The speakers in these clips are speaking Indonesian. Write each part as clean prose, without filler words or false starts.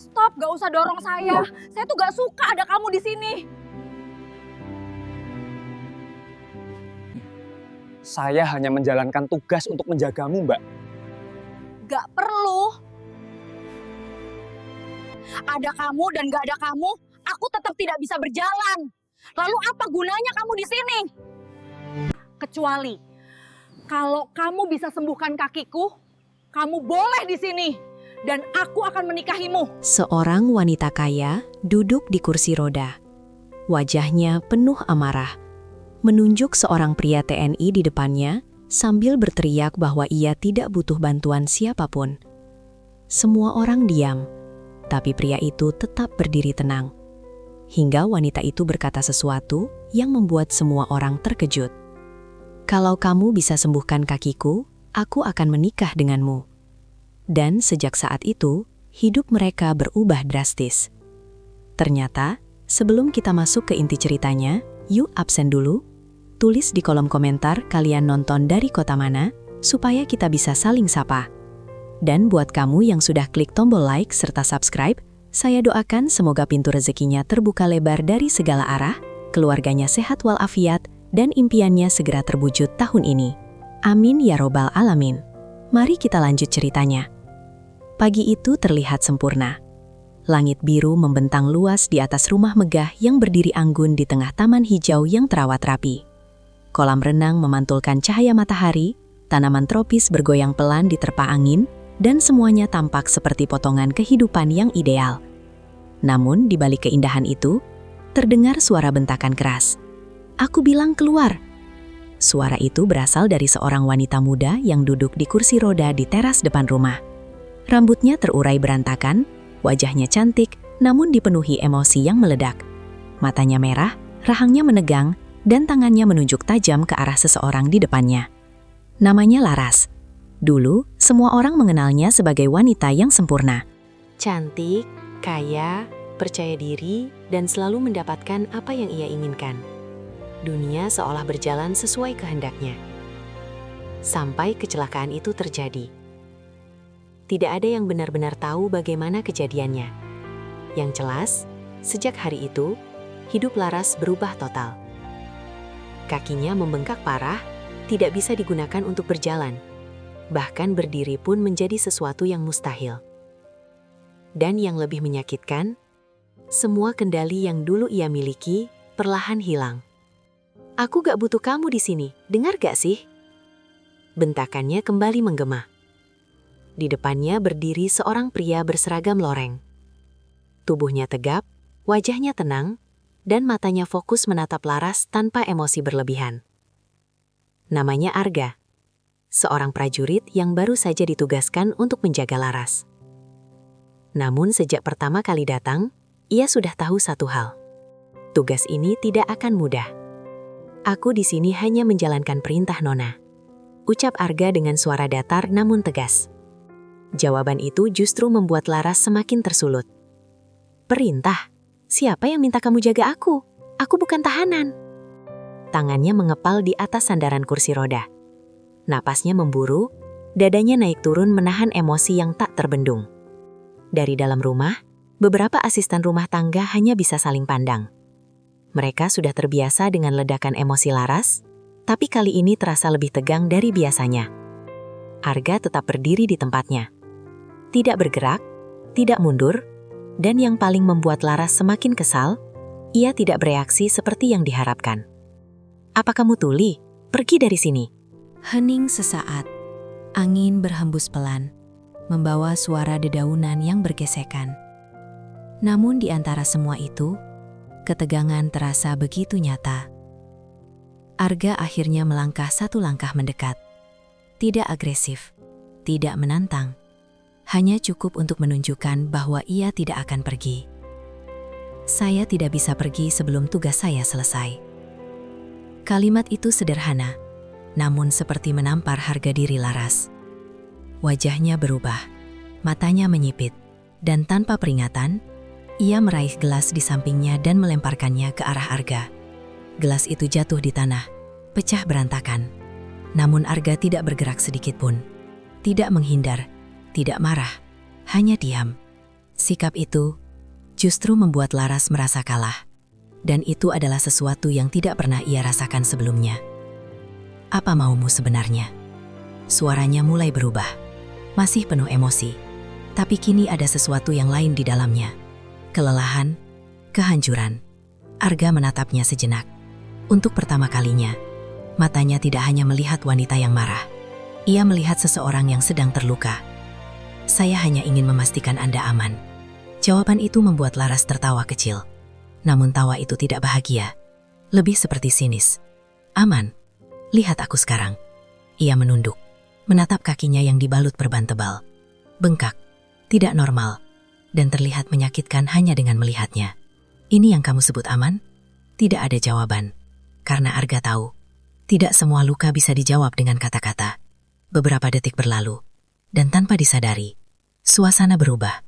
Stop, gak usah dorong saya. Saya tuh gak suka ada kamu di sini. Saya hanya menjalankan tugas untuk menjagamu, Mbak. Gak perlu. Ada kamu dan gak ada kamu, aku tetap tidak bisa berjalan. Lalu apa gunanya kamu di sini? Kecuali kalau kamu bisa sembuhkan kakiku, kamu boleh di sini dan aku akan menikahimu. Seorang wanita kaya duduk di kursi roda. Wajahnya penuh amarah, menunjuk seorang pria TNI di depannya sambil berteriak bahwa ia tidak butuh bantuan siapapun. Semua orang diam, tapi pria itu tetap berdiri tenang. Hingga wanita itu berkata sesuatu yang membuat semua orang terkejut. Kalau kamu bisa sembuhkan kakiku, aku akan menikah denganmu. Dan sejak saat itu, hidup mereka berubah drastis. Ternyata, sebelum kita masuk ke inti ceritanya, yuk absen dulu. Tulis di kolom komentar kalian nonton dari kota mana, supaya kita bisa saling sapa. Dan buat kamu yang sudah klik tombol like serta subscribe, saya doakan semoga pintu rezekinya terbuka lebar dari segala arah, keluarganya sehat walafiat, dan impiannya segera terwujud tahun ini. Amin ya robbal alamin. Mari kita lanjut ceritanya. Pagi itu terlihat sempurna. Langit biru membentang luas di atas rumah megah yang berdiri anggun di tengah taman hijau yang terawat rapi. Kolam renang memantulkan cahaya matahari, tanaman tropis bergoyang pelan diterpa angin, dan semuanya tampak seperti potongan kehidupan yang ideal. Namun di balik keindahan itu, terdengar suara bentakan keras. "Aku bilang keluar!" Suara itu berasal dari seorang wanita muda yang duduk di kursi roda di teras depan rumah. Rambutnya terurai berantakan, wajahnya cantik, namun dipenuhi emosi yang meledak. Matanya merah, rahangnya menegang, dan tangannya menunjuk tajam ke arah seseorang di depannya. Namanya Laras. Dulu, semua orang mengenalnya sebagai wanita yang sempurna. Cantik, kaya, percaya diri, dan selalu mendapatkan apa yang ia inginkan. Dunia seolah berjalan sesuai kehendaknya. Sampai kecelakaan itu terjadi. Tidak ada yang benar-benar tahu bagaimana kejadiannya. Yang jelas, sejak hari itu, hidup Laras berubah total. Kakinya membengkak parah, tidak bisa digunakan untuk berjalan. Bahkan berdiri pun menjadi sesuatu yang mustahil. Dan yang lebih menyakitkan, semua kendali yang dulu ia miliki perlahan hilang. "Aku gak butuh kamu di sini, dengar gak sih?" Bentakannya kembali menggema. Di depannya berdiri seorang pria berseragam loreng. Tubuhnya tegap, wajahnya tenang, dan matanya fokus menatap Laras tanpa emosi berlebihan. Namanya Arga, seorang prajurit yang baru saja ditugaskan untuk menjaga Laras. Namun sejak pertama kali datang, ia sudah tahu satu hal. Tugas ini tidak akan mudah. "Aku di sini hanya menjalankan perintah Nona," ucap Arga dengan suara datar namun tegas. Jawaban itu justru membuat Laras semakin tersulut. "Perintah? Siapa yang minta kamu jaga aku? Aku bukan tahanan." Tangannya mengepal di atas sandaran kursi roda. Napasnya memburu, dadanya naik turun menahan emosi yang tak terbendung. Dari dalam rumah, beberapa asisten rumah tangga hanya bisa saling pandang. Mereka sudah terbiasa dengan ledakan emosi Laras, tapi kali ini terasa lebih tegang dari biasanya. Arga tetap berdiri di tempatnya. Tidak bergerak, tidak mundur, dan yang paling membuat Laras semakin kesal, ia tidak bereaksi seperti yang diharapkan. "Apa kamu tuli? Pergi dari sini." Hening sesaat, angin berhembus pelan, membawa suara dedaunan yang bergesekan. Namun di antara semua itu, ketegangan terasa begitu nyata. Arga akhirnya melangkah satu langkah mendekat. Tidak agresif, tidak menantang, hanya cukup untuk menunjukkan bahwa ia tidak akan pergi. "Saya tidak bisa pergi sebelum tugas saya selesai." Kalimat itu sederhana, namun seperti menampar harga diri Laras. Wajahnya berubah, matanya menyipit, dan tanpa peringatan, ia meraih gelas di sampingnya dan melemparkannya ke arah Arga. Gelas itu jatuh di tanah, pecah berantakan. Namun Arga tidak bergerak sedikit pun. Tidak menghindar, tidak marah, hanya diam. Sikap itu justru membuat Laras merasa kalah. Dan itu adalah sesuatu yang tidak pernah ia rasakan sebelumnya. Apa maumu sebenarnya? Suaranya mulai berubah. Masih penuh emosi. Tapi kini ada sesuatu yang lain di dalamnya. Kelelahan, kehancuran. Arga menatapnya sejenak. Untuk pertama kalinya, matanya tidak hanya melihat wanita yang marah. Ia melihat seseorang yang sedang terluka. Saya hanya ingin memastikan Anda aman. Jawaban itu membuat Laras tertawa kecil. Namun tawa itu tidak bahagia. Lebih seperti sinis. Aman. Lihat aku sekarang. Ia menunduk. Menatap kakinya yang dibalut perban tebal. Bengkak. Tidak normal. Dan terlihat menyakitkan hanya dengan melihatnya. Ini yang kamu sebut aman? Tidak ada jawaban. Karena Arga tahu. Tidak semua luka bisa dijawab dengan kata-kata. Beberapa detik berlalu. Dan tanpa disadari, suasana berubah.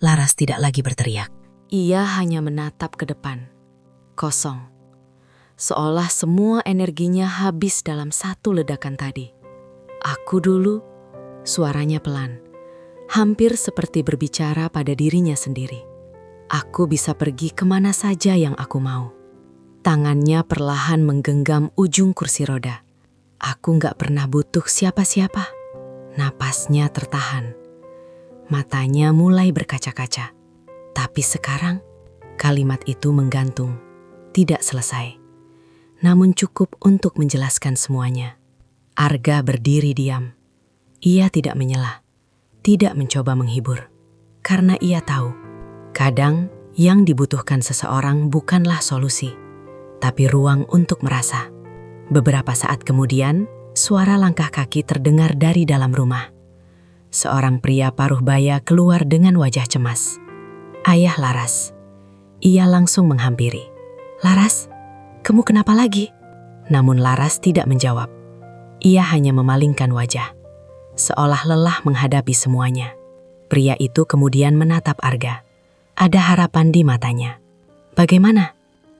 Laras tidak lagi berteriak. Ia hanya menatap ke depan. Kosong. Seolah semua energinya habis dalam satu ledakan tadi. Aku dulu, suaranya pelan. Hampir seperti berbicara pada dirinya sendiri. Aku bisa pergi kemana saja yang aku mau. Tangannya perlahan menggenggam ujung kursi roda. Aku gak pernah butuh siapa-siapa. Napasnya tertahan. Matanya mulai berkaca-kaca. Tapi sekarang, kalimat itu menggantung, tidak selesai. Namun cukup untuk menjelaskan semuanya. Arga berdiri diam. Ia tidak menyela, tidak mencoba menghibur. Karena ia tahu, kadang yang dibutuhkan seseorang bukanlah solusi, tapi ruang untuk merasa. Beberapa saat kemudian, suara langkah kaki terdengar dari dalam rumah. Seorang pria paruh baya keluar dengan wajah cemas. Ayah Laras. Ia langsung menghampiri. Laras, kamu kenapa lagi? Namun Laras tidak menjawab. Ia hanya memalingkan wajah. Seolah lelah menghadapi semuanya. Pria itu kemudian menatap Arga. Ada harapan di matanya. Bagaimana?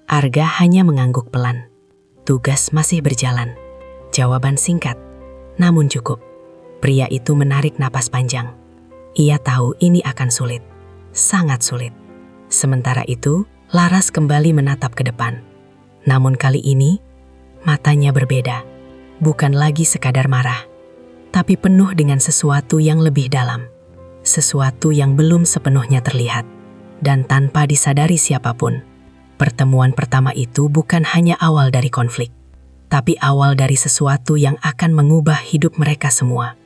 Arga hanya mengangguk pelan. Tugas masih berjalan. Jawaban singkat, namun cukup. Pria itu menarik napas panjang. Ia tahu ini akan sulit. Sangat sulit. Sementara itu, Laras kembali menatap ke depan. Namun kali ini, matanya berbeda. Bukan lagi sekadar marah, tapi penuh dengan sesuatu yang lebih dalam. Sesuatu yang belum sepenuhnya terlihat. Dan tanpa disadari siapapun, pertemuan pertama itu bukan hanya awal dari konflik, tapi awal dari sesuatu yang akan mengubah hidup mereka semua.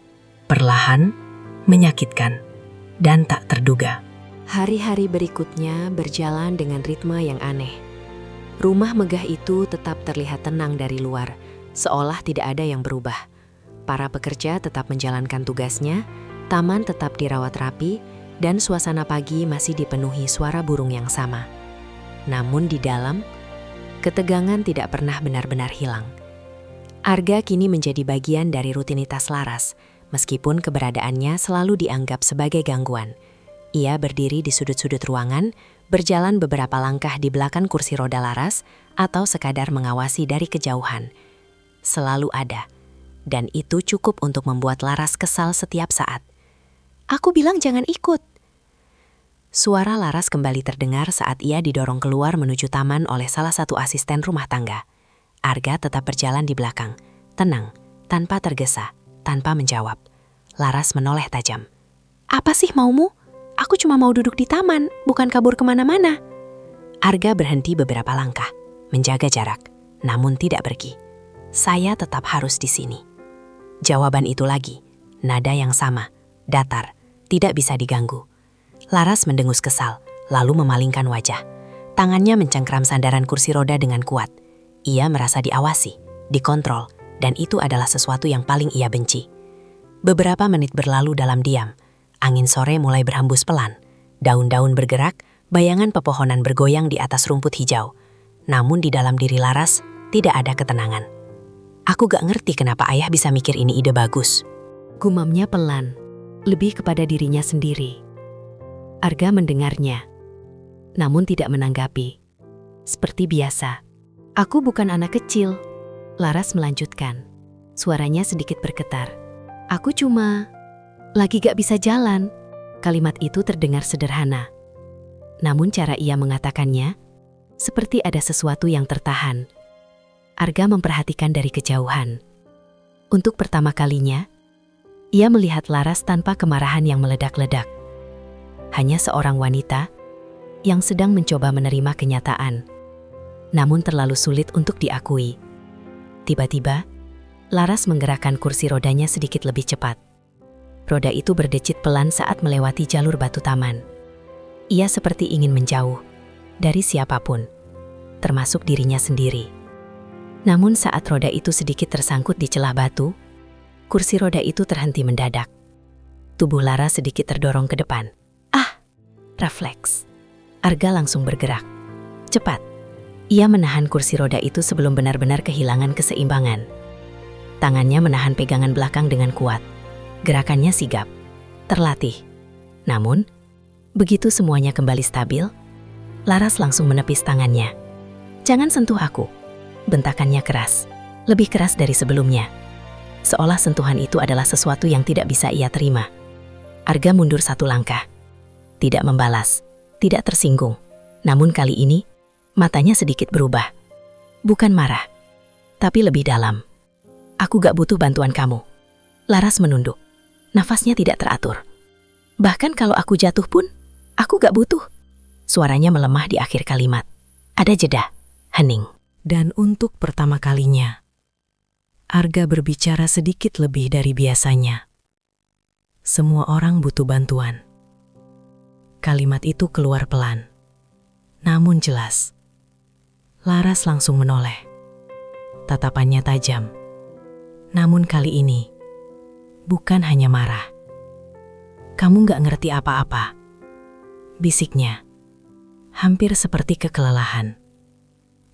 Perlahan, menyakitkan, dan tak terduga. Hari-hari berikutnya berjalan dengan ritme yang aneh. Rumah megah itu tetap terlihat tenang dari luar, seolah tidak ada yang berubah. Para pekerja tetap menjalankan tugasnya, taman tetap dirawat rapi, dan suasana pagi masih dipenuhi suara burung yang sama. Namun di dalam, ketegangan tidak pernah benar-benar hilang. Arga kini menjadi bagian dari rutinitas Laras, meskipun keberadaannya selalu dianggap sebagai gangguan. Ia berdiri di sudut-sudut ruangan, berjalan beberapa langkah di belakang kursi roda Laras, atau sekadar mengawasi dari kejauhan. Selalu ada, dan itu cukup untuk membuat Laras kesal setiap saat. Aku bilang jangan ikut. Suara Laras kembali terdengar saat ia didorong keluar menuju taman oleh salah satu asisten rumah tangga. Arga tetap berjalan di belakang, tenang, tanpa tergesa, tanpa menjawab. Laras menoleh tajam. Apa sih maumu? Aku cuma mau duduk di taman, bukan kabur kemana-mana. Arga berhenti beberapa langkah, menjaga jarak, namun tidak pergi. Saya tetap harus di sini. Jawaban itu lagi, nada yang sama, datar, tidak bisa diganggu. Laras mendengus kesal, lalu memalingkan wajah. Tangannya mencengkram sandaran kursi roda dengan kuat. Ia merasa diawasi, dikontrol, dan itu adalah sesuatu yang paling ia benci. Beberapa menit berlalu dalam diam. Angin sore mulai berhembus pelan. Daun-daun bergerak, bayangan pepohonan bergoyang di atas rumput hijau. Namun di dalam diri Laras, tidak ada ketenangan. Aku gak ngerti kenapa ayah bisa mikir ini ide bagus. Gumamnya pelan, lebih kepada dirinya sendiri. Arga mendengarnya, namun tidak menanggapi. Seperti biasa. Aku bukan anak kecil. Laras melanjutkan. Suaranya sedikit bergetar. Aku cuma lagi gak bisa jalan. Kalimat itu terdengar sederhana, Namun cara ia mengatakannya, seperti ada sesuatu yang tertahan. Arga memperhatikan dari kejauhan. Untuk pertama kalinya, ia melihat Laras tanpa kemarahan yang meledak-ledak. Hanya seorang wanita yang sedang mencoba menerima kenyataan, namun terlalu sulit untuk diakui. Tiba-tiba, Laras menggerakkan kursi rodanya sedikit lebih cepat. Roda itu berdecit pelan saat melewati jalur batu taman. Ia seperti ingin menjauh dari siapapun, termasuk dirinya sendiri. Namun saat roda itu sedikit tersangkut di celah batu, kursi roda itu terhenti mendadak. Tubuh Laras sedikit terdorong ke depan. Refleks. Arga langsung bergerak. Cepat. Ia menahan kursi roda itu sebelum benar-benar kehilangan keseimbangan. Tangannya menahan pegangan belakang dengan kuat. Gerakannya sigap, terlatih. Namun, begitu semuanya kembali stabil, Laras langsung menepis tangannya. "Jangan sentuh aku," bentakannya keras. Lebih keras dari sebelumnya. Seolah sentuhan itu adalah sesuatu yang tidak bisa ia terima. Arga mundur satu langkah. Tidak membalas, tidak tersinggung. Namun kali ini, matanya sedikit berubah. Bukan marah, tapi lebih dalam. "Aku gak butuh bantuan kamu." Laras menunduk. Nafasnya tidak teratur. "Bahkan kalau aku jatuh pun, aku gak butuh." Suaranya melemah di akhir kalimat. Ada jeda, hening. Dan untuk pertama kalinya, Arga berbicara sedikit lebih dari biasanya. "Semua orang butuh bantuan." Kalimat itu keluar pelan, namun jelas. Laras langsung menoleh. Tatapannya tajam. Namun kali ini, bukan hanya marah. "Kamu gak ngerti apa-apa," bisiknya. Hampir seperti kekelelahan.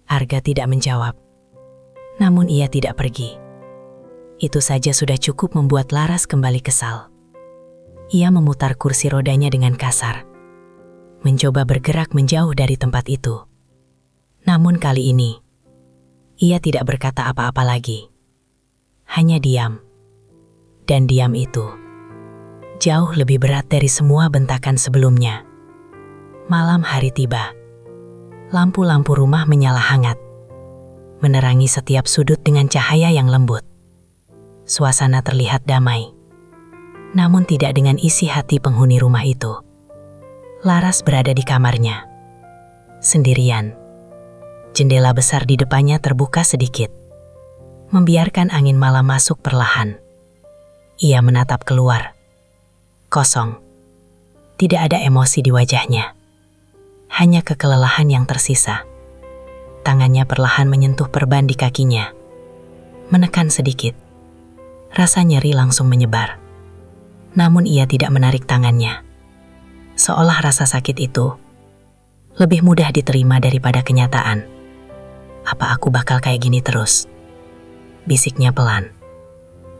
Arga tidak menjawab. Namun ia tidak pergi. Itu saja sudah cukup membuat Laras kembali kesal. Ia memutar kursi rodanya dengan kasar, mencoba bergerak menjauh dari tempat itu. Namun kali ini, ia tidak berkata apa-apa lagi. Hanya diam. Dan diam itu jauh lebih berat dari semua bentakan sebelumnya. Malam hari tiba. Lampu-lampu rumah menyala hangat, menerangi setiap sudut dengan cahaya yang lembut. Suasana terlihat damai, namun tidak dengan isi hati penghuni rumah itu. Laras berada di kamarnya, sendirian. Jendela besar di depannya terbuka sedikit, membiarkan angin malam masuk perlahan. Ia menatap keluar. Kosong. Tidak ada emosi di wajahnya. Hanya kekelelahan yang tersisa. Tangannya perlahan menyentuh perban di kakinya. Menekan sedikit. Rasa nyeri langsung menyebar. Namun ia tidak menarik tangannya. Seolah rasa sakit itu lebih mudah diterima daripada kenyataan. "Apa aku bakal kayak gini terus?" bisiknya pelan.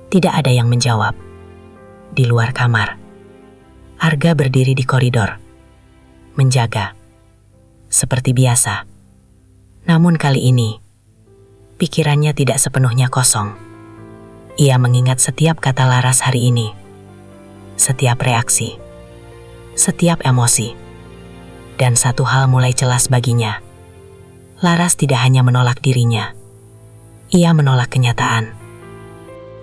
Tidak ada yang menjawab. Di luar kamar, Arga berdiri di koridor, menjaga. Seperti biasa. Namun kali ini, pikirannya tidak sepenuhnya kosong. Ia mengingat setiap kata Laras hari ini. Setiap reaksi. Setiap emosi. Dan satu hal mulai jelas baginya. Laras tidak hanya menolak dirinya. Ia menolak kenyataan.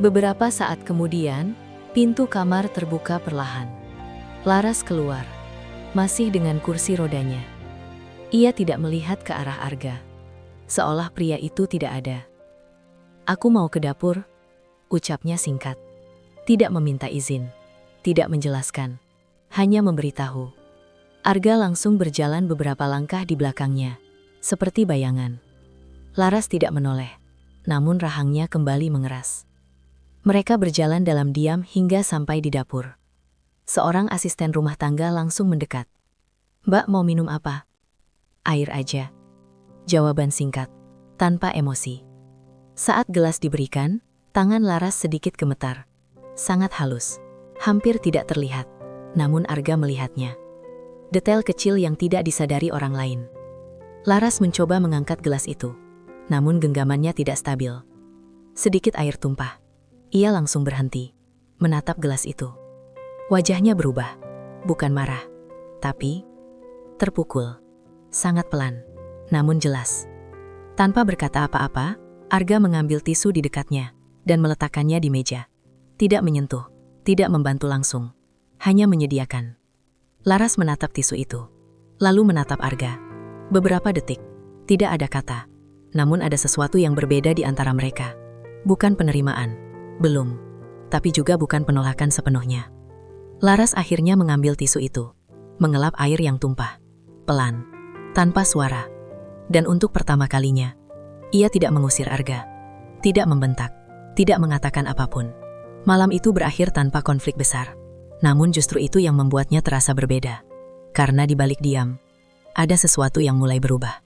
Beberapa saat kemudian, pintu kamar terbuka perlahan. Laras keluar, masih dengan kursi rodanya. Ia tidak melihat ke arah Arga, seolah pria itu tidak ada. "Aku mau ke dapur," ucapnya singkat. Tidak meminta izin, tidak menjelaskan, hanya memberitahu. Arga langsung berjalan beberapa langkah di belakangnya, seperti bayangan. Laras tidak menoleh, namun rahangnya kembali mengeras. Mereka berjalan dalam diam hingga sampai di dapur. Seorang asisten rumah tangga langsung mendekat. "Mbak mau minum apa?" "Air aja." Jawaban singkat, tanpa emosi. Saat gelas diberikan, tangan Laras sedikit gemetar. Sangat halus, hampir tidak terlihat. Namun Arga melihatnya. Detail kecil yang tidak disadari orang lain. Laras mencoba mengangkat gelas itu, namun genggamannya tidak stabil. Sedikit air tumpah. Ia langsung berhenti, menatap gelas itu. Wajahnya berubah, bukan marah, tapi Terpukul. Sangat pelan, namun jelas. Tanpa berkata apa-apa, Arga mengambil tisu di dekatnya dan meletakkannya di meja. Tidak menyentuh, tidak membantu langsung, hanya menyediakan. Laras menatap tisu itu, lalu menatap Arga. Beberapa detik, tidak ada kata, namun ada sesuatu yang berbeda di antara mereka. Bukan penerimaan, belum, tapi juga bukan penolakan sepenuhnya. Laras akhirnya mengambil tisu itu, mengelap air yang tumpah, pelan, tanpa suara. Dan untuk pertama kalinya, ia tidak mengusir Arga, tidak membentak, tidak mengatakan apapun. Malam itu berakhir tanpa konflik besar. Namun justru itu yang membuatnya terasa berbeda. Karena di balik diam, ada sesuatu yang mulai berubah.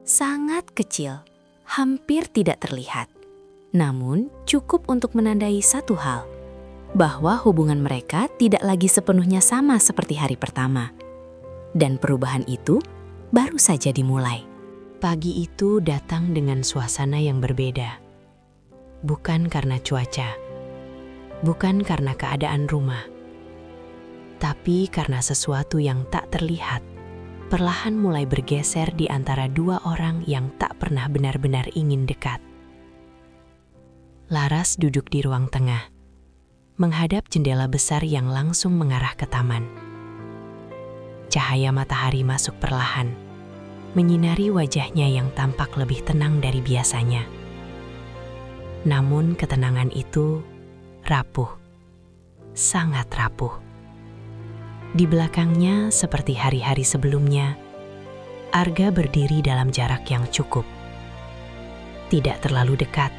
Sangat kecil, hampir tidak terlihat. Namun cukup untuk menandai satu hal, bahwa hubungan mereka tidak lagi sepenuhnya sama seperti hari pertama. Dan perubahan itu baru saja dimulai. Pagi itu datang dengan suasana yang berbeda. Bukan karena cuaca, bukan karena keadaan rumah, tapi karena sesuatu yang tak terlihat, perlahan mulai bergeser di antara dua orang yang tak pernah benar-benar ingin dekat. Laras duduk di ruang tengah, menghadap jendela besar yang langsung mengarah ke taman. Cahaya matahari masuk perlahan, menyinari wajahnya yang tampak lebih tenang dari biasanya. Namun ketenangan itu rapuh, sangat rapuh. Di belakangnya, seperti hari-hari sebelumnya, Arga berdiri dalam jarak yang cukup. Tidak terlalu dekat,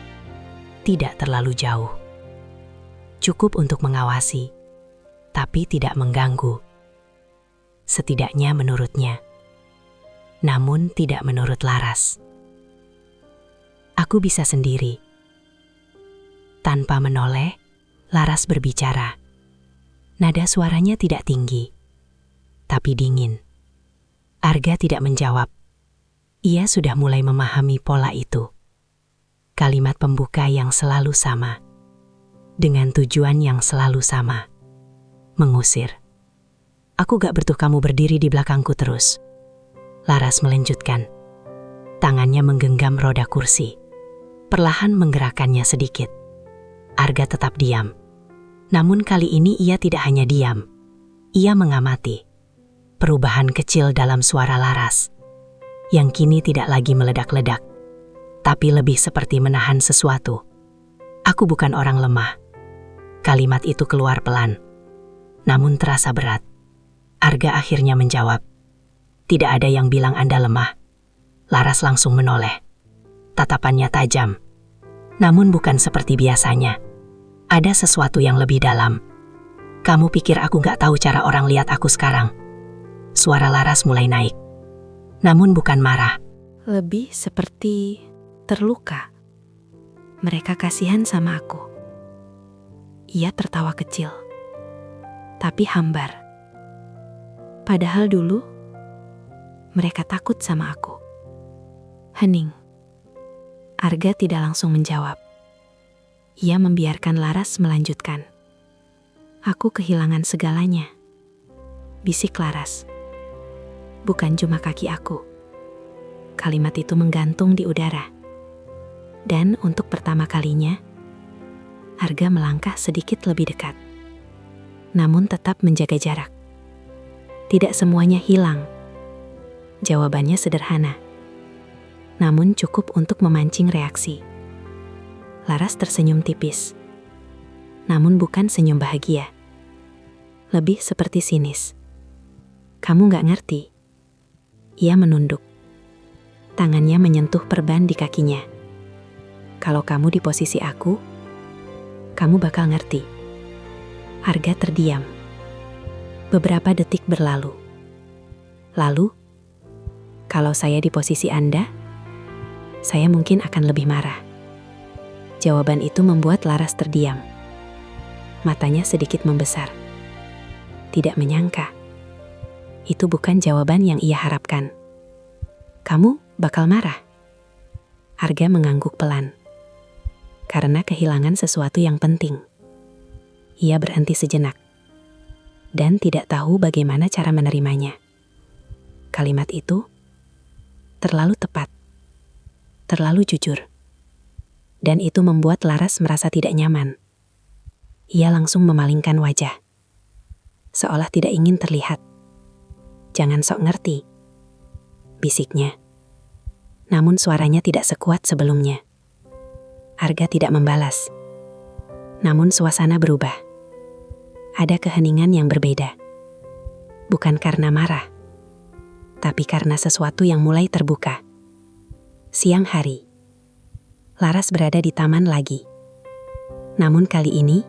tidak terlalu jauh. Cukup untuk mengawasi, tapi tidak mengganggu. Setidaknya menurutnya. Namun tidak menurut Laras. Aku bisa sendiri. Tanpa menoleh, Laras berbicara. Nada suaranya tidak tinggi, tapi dingin. Arga tidak menjawab. Ia sudah mulai memahami pola itu. Kalimat pembuka yang selalu sama, dengan tujuan yang selalu sama. Mengusir. Aku gak butuh kamu berdiri di belakangku terus. Laras melanjutkan. Tangannya menggenggam roda kursi, perlahan menggerakkannya sedikit. Arga tetap diam. Namun kali ini ia tidak hanya diam. Ia mengamati. Perubahan kecil dalam suara Laras, yang kini tidak lagi meledak-ledak, tapi lebih seperti menahan sesuatu. Aku bukan orang lemah. Kalimat itu keluar pelan, namun terasa berat. Arga akhirnya menjawab. Tidak ada yang bilang Anda lemah. Laras langsung menoleh. Tatapannya tajam. Namun bukan seperti biasanya. Ada sesuatu yang lebih dalam. Kamu pikir aku gak tahu cara orang lihat aku sekarang? Suara Laras mulai naik. Namun bukan marah. Lebih seperti terluka. Mereka kasihan sama aku. Ia tertawa kecil, tapi hambar. Padahal dulu, mereka takut sama aku. Hening. Arga tidak langsung menjawab. Ia membiarkan Laras melanjutkan. Aku kehilangan segalanya. Bisik Laras. Bukan cuma kaki aku. Kalimat itu menggantung di udara. Dan untuk pertama kalinya, Arga melangkah sedikit lebih dekat. Namun tetap menjaga jarak. Tidak semuanya hilang. Jawabannya sederhana, namun cukup untuk memancing reaksi. Laras tersenyum tipis, namun bukan senyum bahagia. Lebih seperti sinis. Kamu gak ngerti. Ia menunduk. Tangannya menyentuh perban di kakinya. Kalau kamu di posisi aku, kamu bakal ngerti. Arga terdiam. Beberapa detik berlalu. Lalu, kalau saya di posisi Anda, saya mungkin akan lebih marah. Jawaban itu membuat Laras terdiam. Matanya sedikit membesar. Tidak menyangka. Itu bukan jawaban yang ia harapkan. Kamu bakal marah? Arga mengangguk pelan. Karena kehilangan sesuatu yang penting. Ia berhenti sejenak. Dan tidak tahu bagaimana cara menerimanya. kalimat itu terlalu tepat, terlalu jujur. Dan itu membuat Laras merasa tidak nyaman. Ia langsung memalingkan wajah, seolah tidak ingin terlihat. "Jangan sok ngerti," bisiknya. Namun suaranya tidak sekuat sebelumnya. Arga tidak membalas. Namun suasana berubah. Ada keheningan yang berbeda. Bukan karena marah, tapi karena sesuatu yang mulai terbuka. Siang hari, Laras berada di taman lagi. Namun kali ini,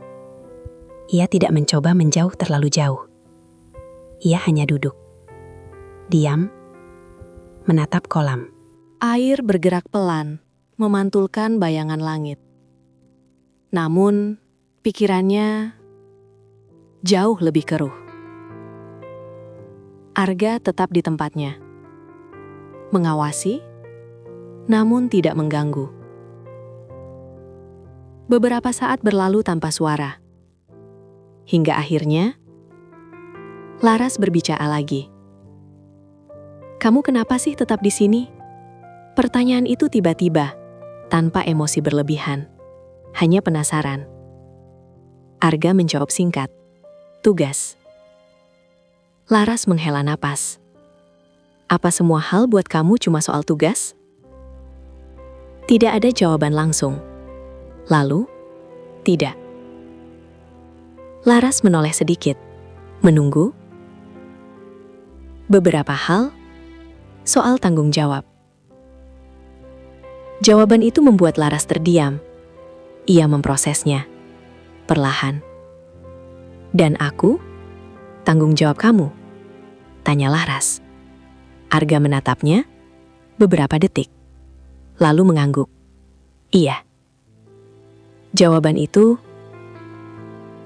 ia tidak mencoba menjauh terlalu jauh. Ia hanya duduk, diam, menatap kolam. Air bergerak pelan, memantulkan bayangan langit. Namun, pikirannya jauh lebih keruh. Arga tetap di tempatnya, mengawasi, namun tidak mengganggu. Beberapa saat berlalu tanpa suara. Hingga akhirnya, Laras berbicara lagi. "Kamu kenapa sih tetap di sini?" Pertanyaan itu tiba-tiba, tanpa emosi berlebihan. Hanya penasaran. Arga menjawab singkat, "Tugas." Laras menghela napas. "Apa semua hal buat kamu cuma soal tugas?" Tidak ada jawaban langsung. Lalu, tidak. Laras menoleh sedikit, menunggu. Beberapa hal, soal tanggung jawab. Jawaban itu membuat Laras terdiam. Ia memprosesnya, perlahan. "Dan aku? Tanggung jawab kamu?" tanya Laras. Arga menatapnya beberapa detik, lalu mengangguk. "Iya." Jawaban itu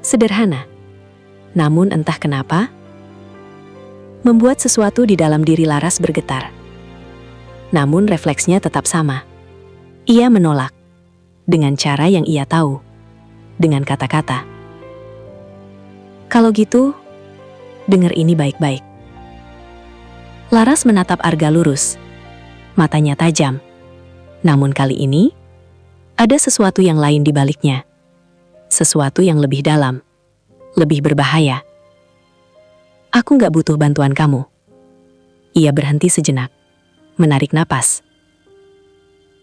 sederhana, namun entah kenapa, membuat sesuatu di dalam diri Laras bergetar. Namun refleksnya tetap sama. Ia menolak, dengan cara yang ia tahu, dengan kata-kata. "Kalau gitu, dengar ini baik-baik." Laras menatap Arga lurus, matanya tajam. Namun kali ini, ada sesuatu yang lain di baliknya. Sesuatu yang lebih dalam, lebih berbahaya. "Aku gak butuh bantuan kamu." Ia berhenti sejenak, menarik napas.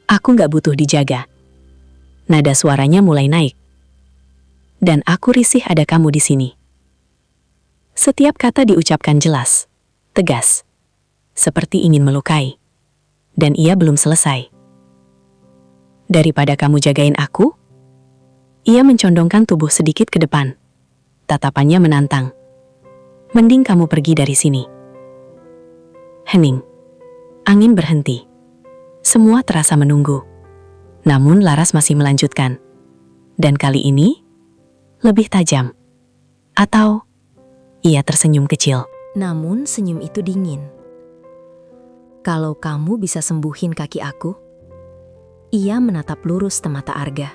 "Aku gak butuh dijaga." Nada suaranya mulai naik. "Dan aku risih ada kamu di sini." Setiap kata diucapkan jelas, tegas, seperti ingin melukai. Dan ia belum selesai. "Daripada kamu jagain aku?" Ia mencondongkan tubuh sedikit ke depan. Tatapannya menantang. "Mending kamu pergi dari sini." Hening. Angin berhenti. Semua terasa menunggu. Namun Laras masih melanjutkan. Dan kali ini, lebih tajam. Atau, ia tersenyum kecil. Namun senyum itu dingin. "Kalau kamu bisa sembuhin kaki aku?" Ia menatap lurus ke mata Arga.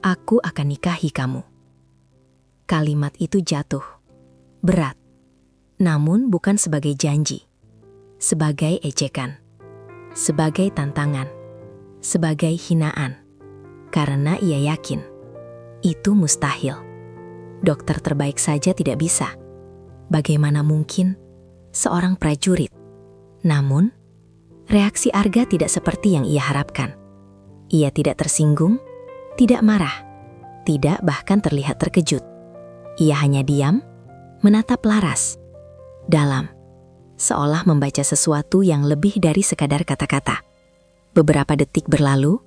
"Aku akan nikahi kamu." Kalimat itu jatuh, berat, namun bukan sebagai janji, sebagai ejekan, sebagai tantangan, sebagai hinaan. Karena ia yakin, itu mustahil. Dokter terbaik saja tidak bisa. Bagaimana mungkin seorang prajurit? Namun, reaksi Arga tidak seperti yang ia harapkan. Ia tidak tersinggung, tidak marah, tidak bahkan terlihat terkejut. Ia hanya diam, menatap Laras, dalam, seolah membaca sesuatu yang lebih dari sekadar kata-kata. Beberapa detik berlalu,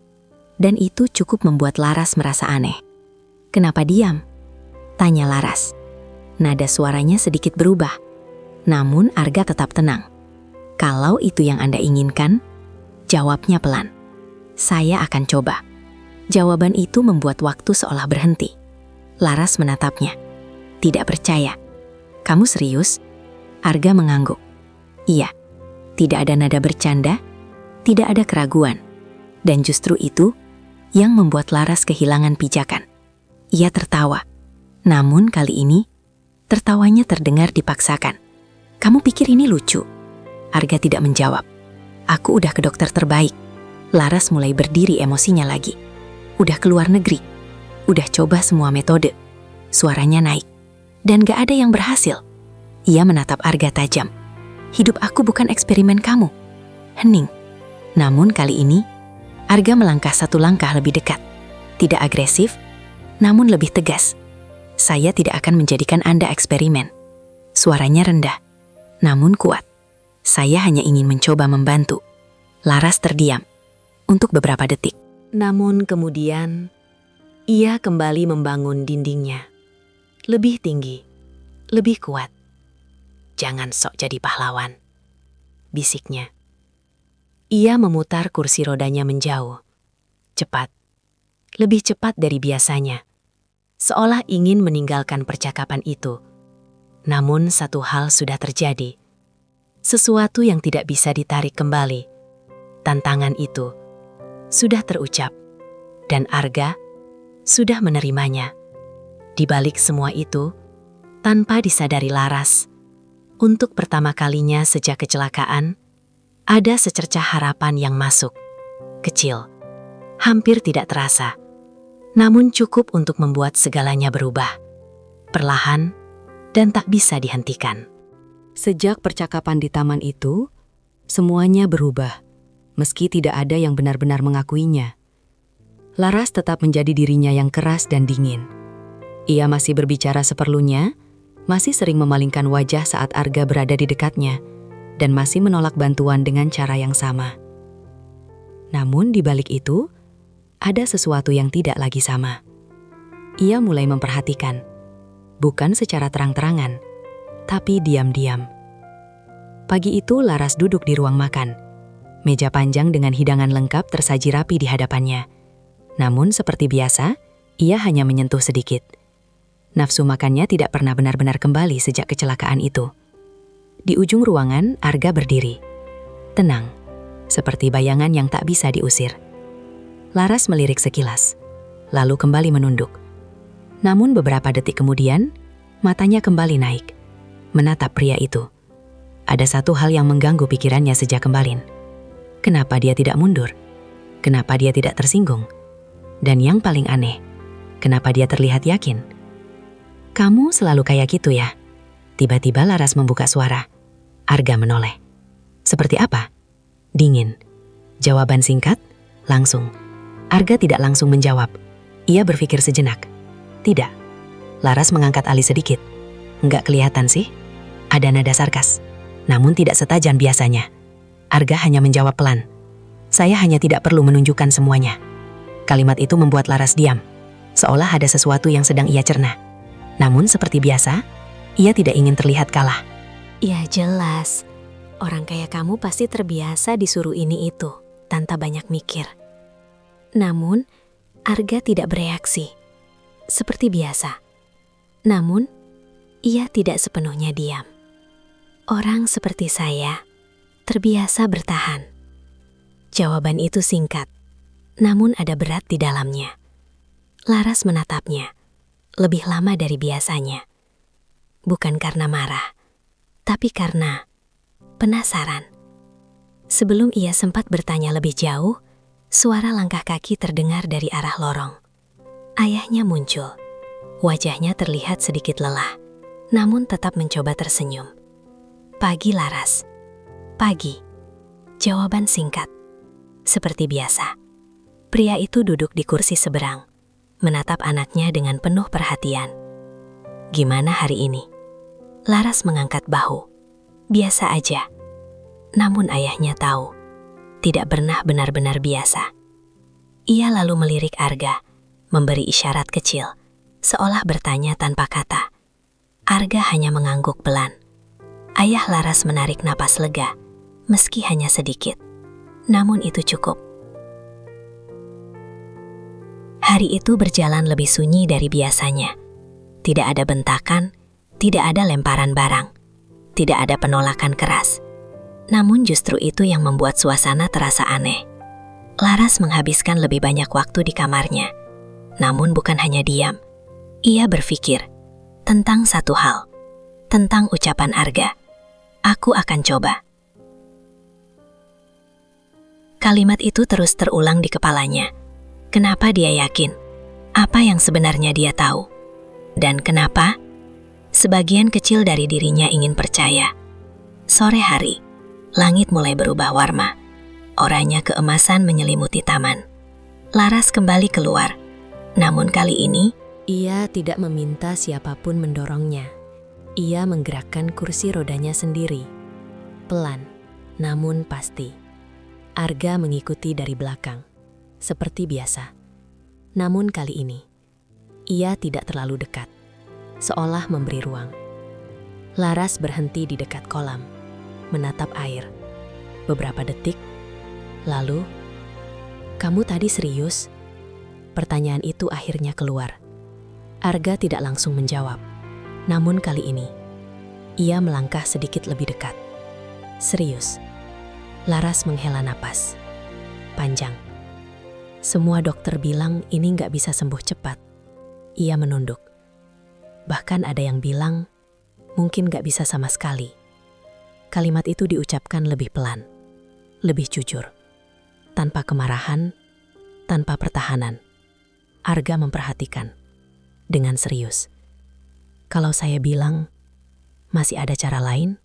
dan itu cukup membuat Laras merasa aneh. "Kenapa diam?" tanya Laras. Nada suaranya sedikit berubah, namun Arga tetap tenang. "Kalau itu yang Anda inginkan," jawabnya pelan, "saya akan coba." Jawaban itu membuat waktu seolah berhenti. Laras menatapnya. Tidak percaya. "Kamu serius?" Arga mengangguk. "Iya." Tidak ada nada bercanda, tidak ada keraguan. Dan justru itu yang membuat Laras kehilangan pijakan. Ia tertawa. Namun kali ini, tertawanya terdengar dipaksakan. "Kamu pikir ini lucu?" Arga tidak menjawab. Aku udah ke dokter terbaik. Laras mulai berdiri emosinya lagi. Udah keluar negeri. Udah coba semua metode. Suaranya naik. Dan gak ada yang berhasil. Ia menatap Arga tajam. Hidup aku bukan eksperimen kamu. Hening. Namun kali ini, Arga melangkah satu langkah lebih dekat. Tidak agresif, namun lebih tegas. Saya tidak akan menjadikan Anda eksperimen. Suaranya rendah, namun kuat. Saya hanya ingin mencoba membantu. Laras terdiam untuk beberapa detik. Namun kemudian, ia kembali membangun dindingnya. Lebih tinggi, lebih kuat. Jangan sok jadi pahlawan, bisiknya. Ia memutar kursi rodanya menjauh. Cepat, lebih cepat dari biasanya. Seolah ingin meninggalkan percakapan itu. Namun satu hal sudah terjadi. Sesuatu yang tidak bisa ditarik kembali. Tantangan itu sudah terucap, dan Arga sudah menerimanya. Di balik semua itu, tanpa disadari Laras, untuk pertama kalinya sejak kecelakaan, ada secercah harapan yang masuk. Kecil, hampir tidak terasa, namun cukup untuk membuat segalanya berubah. Perlahan, dan tak bisa dihentikan. Sejak percakapan di taman itu, semuanya berubah, meski tidak ada yang benar-benar mengakuinya. Laras tetap menjadi dirinya yang keras dan dingin. Ia masih berbicara seperlunya, masih sering memalingkan wajah saat Arga berada di dekatnya, dan masih menolak bantuan dengan cara yang sama. Namun di balik itu, ada sesuatu yang tidak lagi sama. Ia mulai memperhatikan, bukan secara terang-terangan, tapi diam-diam. Pagi itu Laras duduk di ruang makan. Meja panjang dengan hidangan lengkap tersaji rapi di hadapannya. Namun seperti biasa, ia hanya menyentuh sedikit. Nafsu makannya tidak pernah benar-benar kembali sejak kecelakaan itu. Di ujung ruangan, Arga berdiri. Tenang, seperti bayangan yang tak bisa diusir. Laras melirik sekilas, lalu kembali menunduk. Namun beberapa detik kemudian, matanya kembali naik, menatap pria itu. Ada satu hal yang mengganggu pikirannya sejak kemarin. Kenapa dia tidak mundur? Kenapa dia tidak tersinggung? Dan yang paling aneh, kenapa dia terlihat yakin? Kamu selalu kayak gitu ya? Tiba-tiba Laras membuka suara. Arga menoleh. Seperti apa? Dingin. Jawaban singkat, langsung. Arga tidak langsung menjawab. Ia berpikir sejenak. Tidak. Laras mengangkat alis sedikit. Enggak kelihatan sih? Ada nada sarkas. Namun tidak setajam biasanya. Arga hanya menjawab pelan. Saya hanya tidak perlu menunjukkan semuanya. Kalimat itu membuat Laras diam. Seolah ada sesuatu yang sedang ia cerna. Namun seperti biasa, ia tidak ingin terlihat kalah. Ya jelas. Orang kayak kamu pasti terbiasa disuruh ini itu, tanpa banyak mikir. Namun, Arga tidak bereaksi. Seperti biasa. Namun, ia tidak sepenuhnya diam. Orang seperti saya, terbiasa bertahan. Jawaban itu singkat, namun ada berat di dalamnya. Laras menatapnya, lebih lama dari biasanya. Bukan karena marah, tapi karena penasaran. Sebelum ia sempat bertanya lebih jauh, suara langkah kaki terdengar dari arah lorong. Ayahnya muncul. Wajahnya terlihat sedikit lelah, namun tetap mencoba tersenyum. Pagi Laras. Pagi. Jawaban singkat. Seperti biasa. Pria itu duduk di kursi seberang, menatap anaknya dengan penuh perhatian. Gimana hari ini? Laras mengangkat bahu. Biasa aja. Namun ayahnya tahu, tidak pernah benar-benar biasa. Ia lalu melirik Arga, memberi isyarat kecil, seolah bertanya tanpa kata. Arga hanya mengangguk pelan. Ayah Laras menarik napas lega, meski hanya sedikit. Namun itu cukup. Hari itu berjalan lebih sunyi dari biasanya. Tidak ada bentakan, tidak ada lemparan barang, tidak ada penolakan keras. Namun justru itu yang membuat suasana terasa aneh. Laras menghabiskan lebih banyak waktu di kamarnya. Namun bukan hanya diam. Ia berpikir tentang satu hal, tentang ucapan Arga. Aku akan coba. Kalimat itu terus terulang di kepalanya. Kenapa dia yakin? Apa yang sebenarnya dia tahu? Dan kenapa? Sebagian kecil dari dirinya ingin percaya. Sore hari, langit mulai berubah warna. Oranye keemasan menyelimuti taman. Laras kembali keluar. Namun kali ini, ia tidak meminta siapapun mendorongnya. Ia menggerakkan kursi rodanya sendiri. Pelan, namun pasti. Arga mengikuti dari belakang, seperti biasa. Namun kali ini, ia tidak terlalu dekat, seolah memberi ruang. Laras berhenti di dekat kolam, menatap air. Beberapa detik, lalu, "Kamu tadi serius?" Pertanyaan itu akhirnya keluar. Arga tidak langsung menjawab, namun kali ini, ia melangkah sedikit lebih dekat. Serius. Laras menghela napas. Panjang. Semua dokter bilang ini nggak bisa sembuh cepat. Ia menunduk. Bahkan ada yang bilang, mungkin nggak bisa sama sekali. Kalimat itu diucapkan lebih pelan, lebih jujur. Tanpa kemarahan, tanpa pertahanan. Arga memperhatikan. Dengan serius. Kalau saya bilang, masih ada cara lain?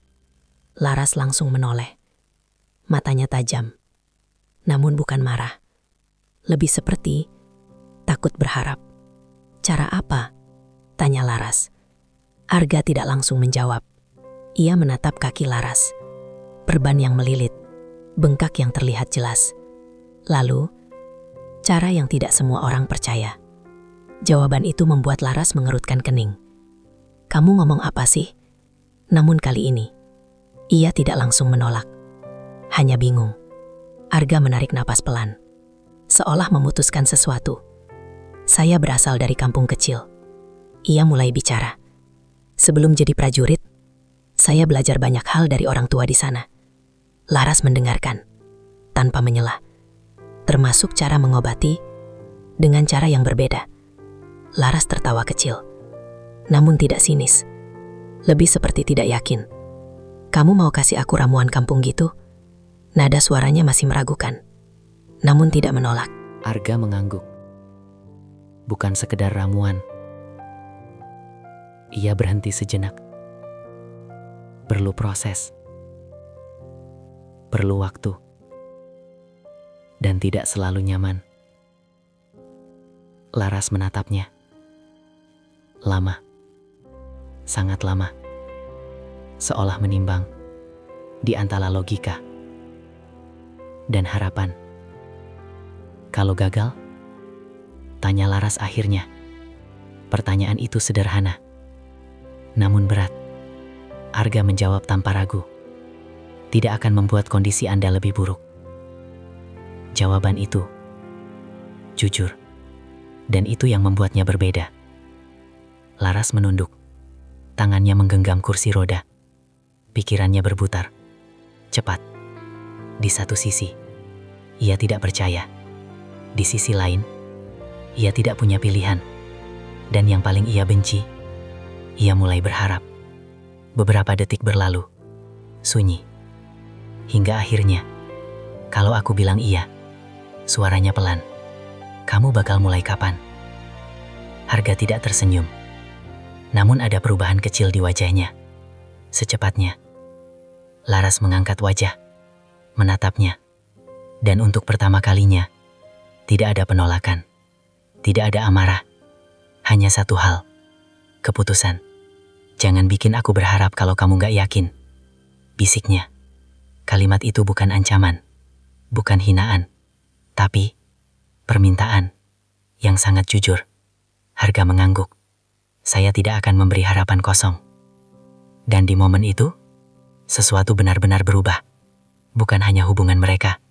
Laras langsung menoleh. Matanya tajam, namun bukan marah. Lebih seperti takut berharap. Cara apa? Tanya Laras. Arga tidak langsung menjawab. Ia menatap kaki Laras. Perban yang melilit, bengkak yang terlihat jelas. Lalu, cara yang tidak semua orang percaya. Jawaban itu membuat Laras mengerutkan kening. Kamu ngomong apa sih? Namun kali ini, ia tidak langsung menolak. Hanya bingung. Arga menarik napas pelan, seolah memutuskan sesuatu. Saya berasal dari kampung kecil. Ia mulai bicara. Sebelum jadi prajurit, saya belajar banyak hal dari orang tua di sana. Laras mendengarkan, tanpa menyela. Termasuk cara mengobati, dengan cara yang berbeda. Laras tertawa kecil, namun tidak sinis. Lebih seperti tidak yakin. Kamu mau kasih aku ramuan kampung gitu? Nada suaranya masih meragukan, namun tidak menolak. Arga mengangguk. Bukan sekedar ramuan. Ia berhenti sejenak. Perlu proses. Perlu waktu. Dan tidak selalu nyaman. Laras menatapnya. Lama. Sangat lama. Seolah menimbang di antara logika dan harapan. Kalau gagal? Tanya Laras akhirnya. Pertanyaan itu sederhana, namun berat. Arga menjawab tanpa ragu. Tidak akan membuat kondisi Anda lebih buruk. Jawaban itu jujur, dan itu yang membuatnya berbeda. Laras menunduk. Tangannya menggenggam kursi roda. Pikirannya berputar cepat. Di satu sisi, ia tidak percaya. Di sisi lain, ia tidak punya pilihan. Dan yang paling ia benci, ia mulai berharap. Beberapa detik berlalu, sunyi. Hingga akhirnya, kalau aku bilang iya, suaranya pelan. Kamu bakal mulai kapan? Arga tidak tersenyum. Namun ada perubahan kecil di wajahnya. Secepatnya, Laras mengangkat wajah, menatapnya. Dan untuk pertama kalinya, tidak ada penolakan. Tidak ada amarah. Hanya satu hal. Keputusan. Jangan bikin aku berharap kalau kamu gak yakin. Bisiknya. Kalimat itu bukan ancaman. Bukan hinaan. Tapi, permintaan. Yang sangat jujur. Arga mengangguk. Saya tidak akan memberi harapan kosong. Dan di momen itu, sesuatu benar-benar berubah. Bukan hanya hubungan mereka,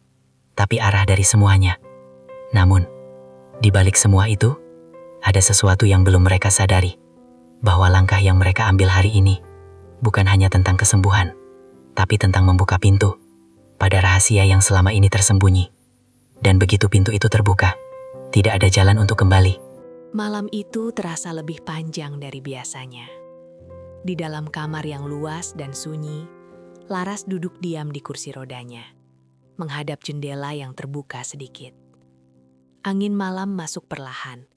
tapi arah dari semuanya. Namun, di balik semua itu, ada sesuatu yang belum mereka sadari. Bahwa langkah yang mereka ambil hari ini, bukan hanya tentang kesembuhan, tapi tentang membuka pintu pada rahasia yang selama ini tersembunyi. Dan begitu pintu itu terbuka, tidak ada jalan untuk kembali. Malam itu terasa lebih panjang dari biasanya. Di dalam kamar yang luas dan sunyi, Laras duduk diam di kursi rodanya. menghadap jendela yang terbuka sedikit. Angin malam masuk perlahan,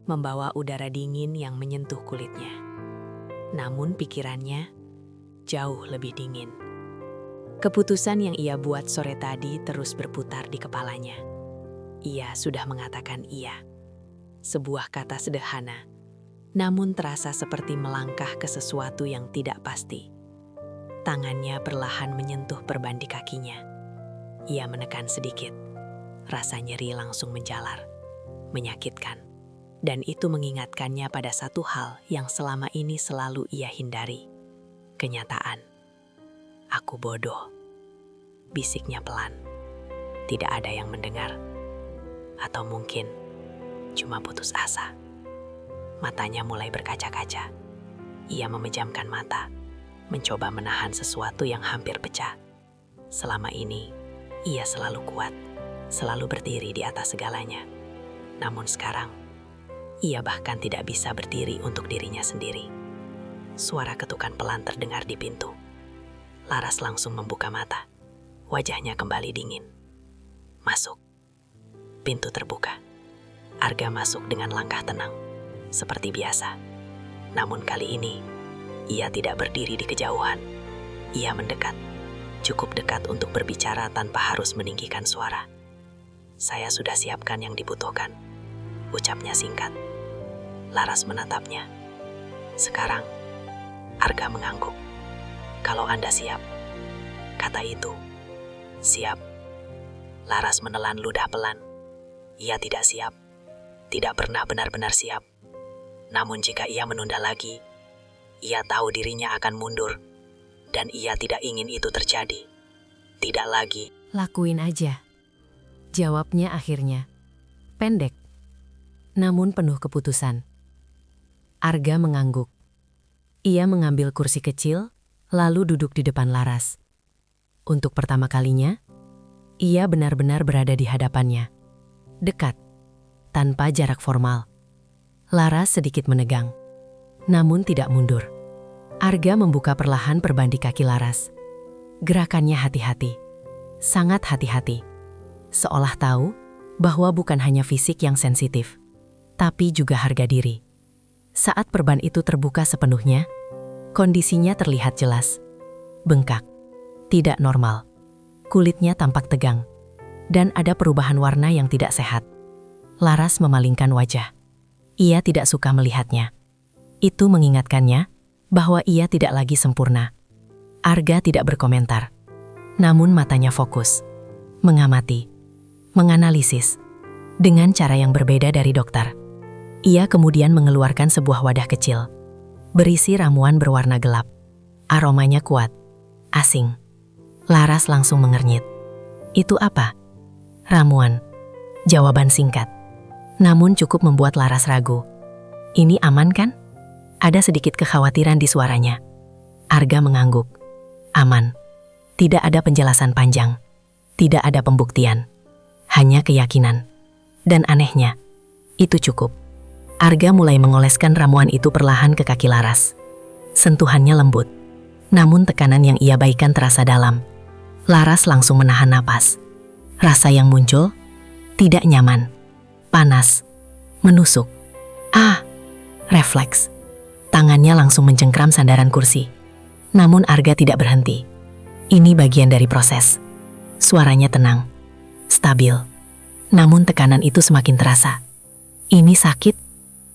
membawa udara dingin yang menyentuh kulitnya. Namun pikirannya jauh lebih dingin. Keputusan yang ia buat sore tadi terus berputar di kepalanya. Ia sudah mengatakan iya. Sebuah kata sederhana, namun terasa seperti melangkah ke sesuatu yang tidak pasti. Tangannya perlahan menyentuh perban di kakinya. Ia menekan sedikit. Rasa nyeri langsung menjalar, menyakitkan. Dan itu mengingatkannya pada satu hal yang selama ini selalu ia hindari. Kenyataan. Aku bodoh. Bisiknya pelan. Tidak ada yang mendengar. Atau mungkin cuma putus asa. Matanya mulai berkaca-kaca. Ia memejamkan mata, mencoba menahan sesuatu yang hampir pecah. Selama ini, ia selalu kuat, selalu berdiri di atas segalanya. Namun sekarang, ia bahkan tidak bisa berdiri untuk dirinya sendiri. Suara ketukan pelan terdengar di pintu. Laras langsung membuka mata. Wajahnya kembali dingin. Masuk. Pintu terbuka. Arga masuk dengan langkah tenang, seperti biasa. Namun kali ini, ia tidak berdiri di kejauhan. Ia mendekat, cukup dekat untuk berbicara tanpa harus meninggikan suara. Saya sudah siapkan yang dibutuhkan, ucapnya singkat. Laras menatapnya. Sekarang, Arga mengangguk. Kalau Anda siap, kata itu. Siap. Laras menelan ludah pelan. Ia tidak siap. Tidak pernah benar-benar siap. Namun jika ia menunda lagi, ia tahu dirinya akan mundur. Dan ia tidak ingin itu terjadi. Tidak lagi. Lakuin aja. Jawabnya akhirnya. Pendek. Namun penuh keputusan. Arga mengangguk. Ia mengambil kursi kecil, lalu duduk di depan Laras. Untuk pertama kalinya, ia benar-benar berada di hadapannya. Dekat. Tanpa jarak formal. Laras sedikit menegang, namun tidak mundur. Arga membuka perlahan perban di kaki Laras. Gerakannya hati-hati, sangat hati-hati. Seolah tahu bahwa bukan hanya fisik yang sensitif, tapi juga harga diri. Saat perban itu terbuka sepenuhnya, kondisinya terlihat jelas. Bengkak, tidak normal. Kulitnya tampak tegang, dan ada perubahan warna yang tidak sehat. Laras memalingkan wajah. Ia tidak suka melihatnya. Itu mengingatkannya bahwa ia tidak lagi sempurna. Arga tidak berkomentar. Namun matanya fokus. Mengamati. Menganalisis. Dengan cara yang berbeda dari dokter. Ia kemudian mengeluarkan sebuah wadah kecil. Berisi ramuan berwarna gelap. Aromanya kuat. Asing. Laras langsung mengernyit. Itu apa? Ramuan. Jawaban singkat. Namun cukup membuat Laras ragu. Ini aman kan? Ada sedikit kekhawatiran di suaranya. Arga mengangguk. Aman. Tidak ada penjelasan panjang. Tidak ada pembuktian. Hanya keyakinan. Dan anehnya, itu cukup. Arga mulai mengoleskan ramuan itu perlahan ke kaki Laras. Sentuhannya lembut. Namun tekanan yang ia baikan terasa dalam. Laras langsung menahan napas. Rasa yang muncul, tidak nyaman. Panas, menusuk. Refleks. Tangannya langsung mencengkram sandaran kursi. Namun Arga tidak berhenti. Ini bagian dari proses. Suaranya tenang, stabil. Namun tekanan itu semakin terasa. Ini sakit,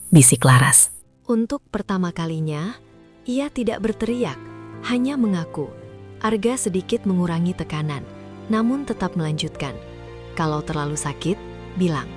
bisik Laras. Untuk pertama kalinya, ia tidak berteriak, hanya mengaku. Arga sedikit mengurangi tekanan, namun tetap melanjutkan. Kalau terlalu sakit, bilang.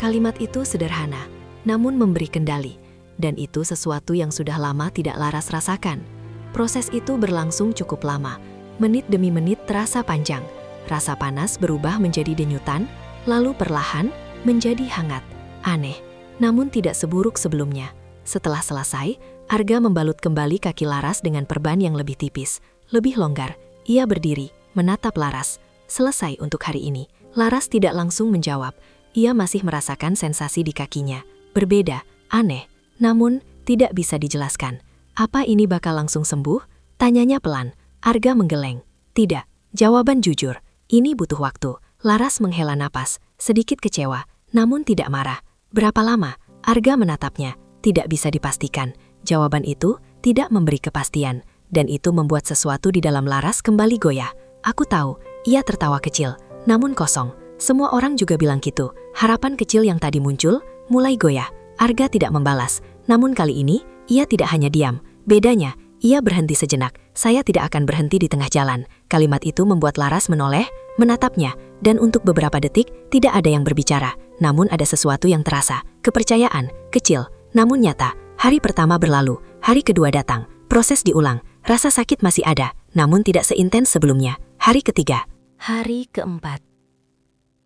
Kalimat itu sederhana, namun memberi kendali. Dan itu sesuatu yang sudah lama tidak Laras rasakan. Proses itu berlangsung cukup lama. Menit demi menit terasa panjang. Rasa panas berubah menjadi denyutan, lalu perlahan menjadi hangat. Aneh, namun tidak seburuk sebelumnya. Setelah selesai, Arga membalut kembali kaki Laras dengan perban yang lebih tipis, lebih longgar. Ia berdiri, menatap Laras. Selesai untuk hari ini. Laras tidak langsung menjawab. Ia masih merasakan sensasi di kakinya. Berbeda, aneh, namun tidak bisa dijelaskan. Apa ini bakal langsung sembuh? Tanyanya pelan. Arga menggeleng. Tidak, jawaban jujur. Ini butuh waktu. Laras menghela napas, sedikit kecewa, namun tidak marah. Berapa lama? Arga menatapnya. Tidak bisa dipastikan. Jawaban itu tidak memberi kepastian, dan itu membuat sesuatu di dalam Laras kembali goyah. Aku tahu, ia tertawa kecil, namun kosong. Semua orang juga bilang gitu. Harapan kecil yang tadi muncul, mulai goyah. Arga tidak membalas, namun kali ini, ia tidak hanya diam. Bedanya, ia berhenti sejenak. Saya tidak akan berhenti di tengah jalan. Kalimat itu membuat Laras menoleh, menatapnya, dan untuk beberapa detik, tidak ada yang berbicara. Namun ada sesuatu yang terasa. Kepercayaan, kecil, namun nyata. Hari pertama berlalu, hari kedua datang. Proses diulang. Rasa sakit masih ada, namun tidak seintens sebelumnya. Hari ketiga. Hari keempat.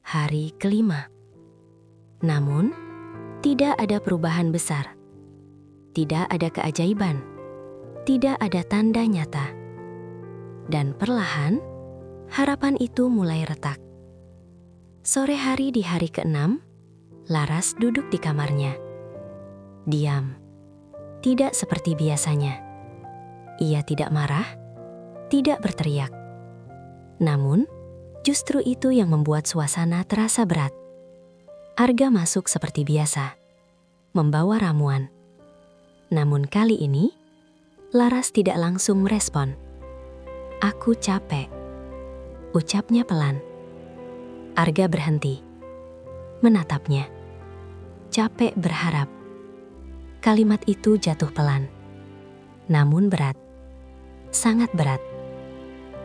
Hari kelima. Namun, tidak ada perubahan besar. Tidak ada keajaiban. Tidak ada tanda nyata. Dan perlahan, harapan itu mulai retak. Sore hari di hari ke-6, Laras duduk di kamarnya. Diam. Tidak seperti biasanya. Ia tidak marah, tidak berteriak. Namun, justru itu yang membuat suasana terasa berat. Arga masuk seperti biasa, membawa ramuan. Namun kali ini, Laras tidak langsung merespon. "Aku capek," ucapnya pelan. Arga berhenti, menatapnya. Capek berharap. Kalimat itu jatuh pelan, namun berat. Sangat berat.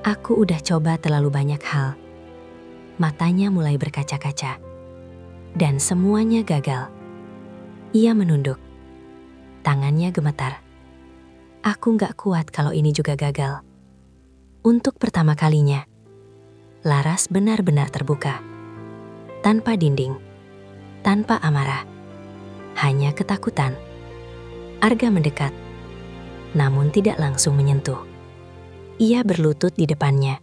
"Aku udah coba terlalu banyak hal." Matanya mulai berkaca-kaca. Dan semuanya gagal. Ia menunduk. Tangannya gemetar. "Aku gak kuat kalau ini juga gagal." Untuk pertama kalinya, Laras benar-benar terbuka. Tanpa dinding, tanpa amarah, hanya ketakutan. Arga mendekat, namun tidak langsung menyentuh. Ia berlutut di depannya.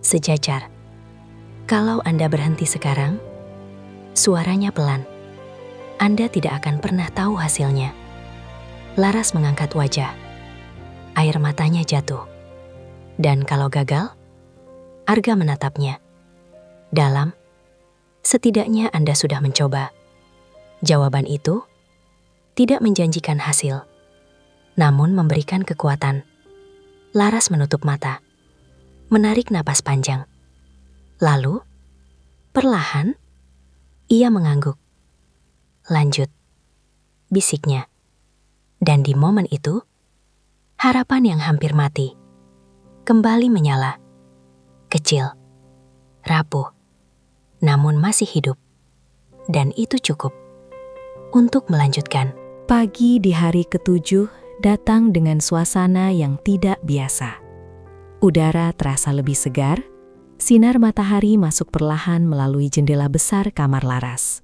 Sejajar. "Kalau Anda berhenti sekarang," suaranya pelan, "Anda tidak akan pernah tahu hasilnya." Laras mengangkat wajah. Air matanya jatuh. "Dan kalau gagal?" Arga menatapnya. "Dalam, setidaknya Anda sudah mencoba." Jawaban itu tidak menjanjikan hasil, namun memberikan kekuatan. Laras menutup mata, menarik napas panjang. Lalu, perlahan, ia mengangguk. "Lanjut," bisiknya. Dan di momen itu, harapan yang hampir mati kembali menyala. Kecil, rapuh, namun masih hidup. Dan itu cukup untuk melanjutkan. Pagi di hari ke-7 datang dengan suasana yang tidak biasa. Udara terasa lebih segar, sinar matahari masuk perlahan melalui jendela besar kamar Laras.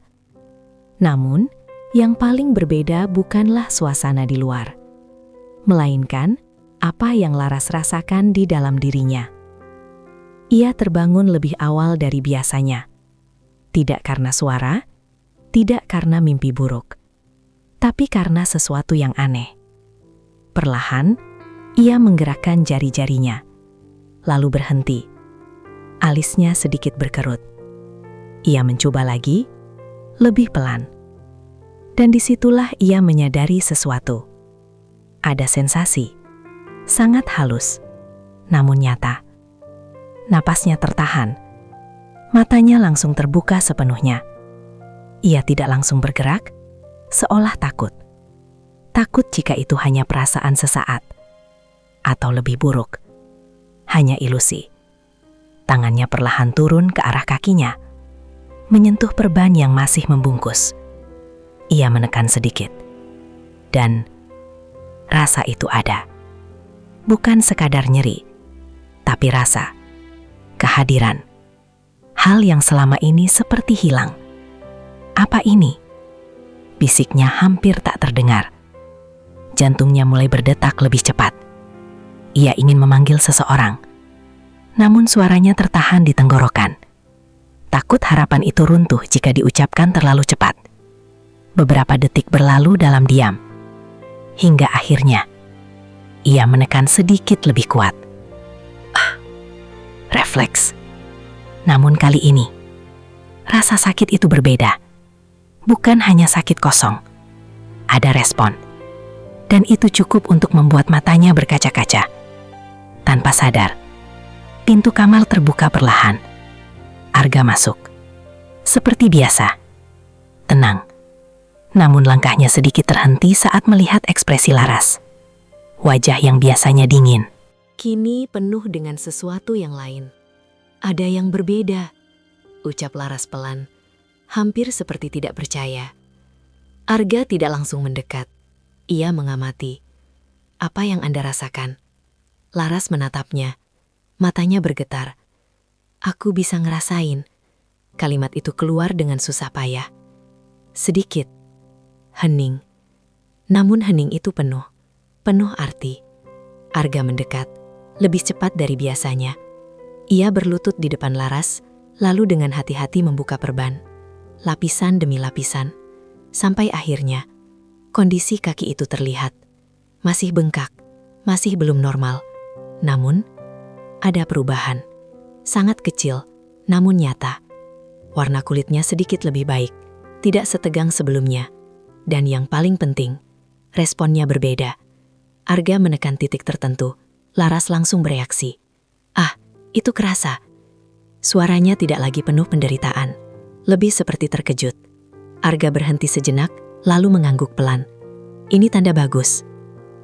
Namun, yang paling berbeda bukanlah suasana di luar, melainkan apa yang Laras rasakan di dalam dirinya. Ia terbangun lebih awal dari biasanya. Tidak karena suara, tidak karena mimpi buruk, tapi karena sesuatu yang aneh. Perlahan, ia menggerakkan jari-jarinya, lalu berhenti. Alisnya sedikit berkerut. Ia mencoba lagi, lebih pelan. Dan disitulah ia menyadari sesuatu. Ada sensasi, sangat halus, namun nyata. Napasnya tertahan, matanya langsung terbuka sepenuhnya. Ia tidak langsung bergerak, seolah takut. Takut jika itu hanya perasaan sesaat, atau lebih buruk, hanya ilusi. Tangannya perlahan turun ke arah kakinya, menyentuh perban yang masih membungkus. Ia menekan sedikit, dan rasa itu ada. Bukan sekadar nyeri, tapi rasa, kehadiran. Hal yang selama ini seperti hilang. "Apa ini?" Bisiknya hampir tak terdengar. Jantungnya mulai berdetak lebih cepat. Ia ingin memanggil seseorang, namun suaranya tertahan di tenggorokan. Takut harapan itu runtuh jika diucapkan terlalu cepat. Beberapa detik berlalu dalam diam, hingga akhirnya ia menekan sedikit lebih kuat. Refleks. Namun kali ini, rasa sakit itu berbeda. Bukan hanya sakit kosong, ada respon. Dan itu cukup untuk membuat matanya berkaca-kaca. Tanpa sadar, pintu kamar terbuka perlahan. Arga masuk. Seperti biasa, tenang. Namun langkahnya sedikit terhenti saat melihat ekspresi Laras. Wajah yang biasanya dingin kini penuh dengan sesuatu yang lain. Ada yang berbeda, ucap Laras pelan, hampir seperti tidak percaya. Arga tidak langsung mendekat. Ia mengamati. Apa yang Anda rasakan? Laras menatapnya. Matanya bergetar. Aku bisa ngerasain. Kalimat itu keluar dengan susah payah. Sedikit. Hening. Namun hening itu penuh. Penuh arti. Arga mendekat. Lebih cepat dari biasanya. Ia berlutut di depan Laras, lalu dengan hati-hati membuka perban. Lapisan demi lapisan. Sampai akhirnya, kondisi kaki itu terlihat. Masih bengkak, masih belum normal. Namun, ada perubahan. Sangat kecil, namun nyata. Warna kulitnya sedikit lebih baik, tidak setegang sebelumnya. Dan yang paling penting, responnya berbeda. Arga menekan titik tertentu, Laras langsung bereaksi. Ah, itu kerasa. Suaranya tidak lagi penuh penderitaan, lebih seperti terkejut. Arga berhenti sejenak, lalu mengangguk pelan. Ini tanda bagus.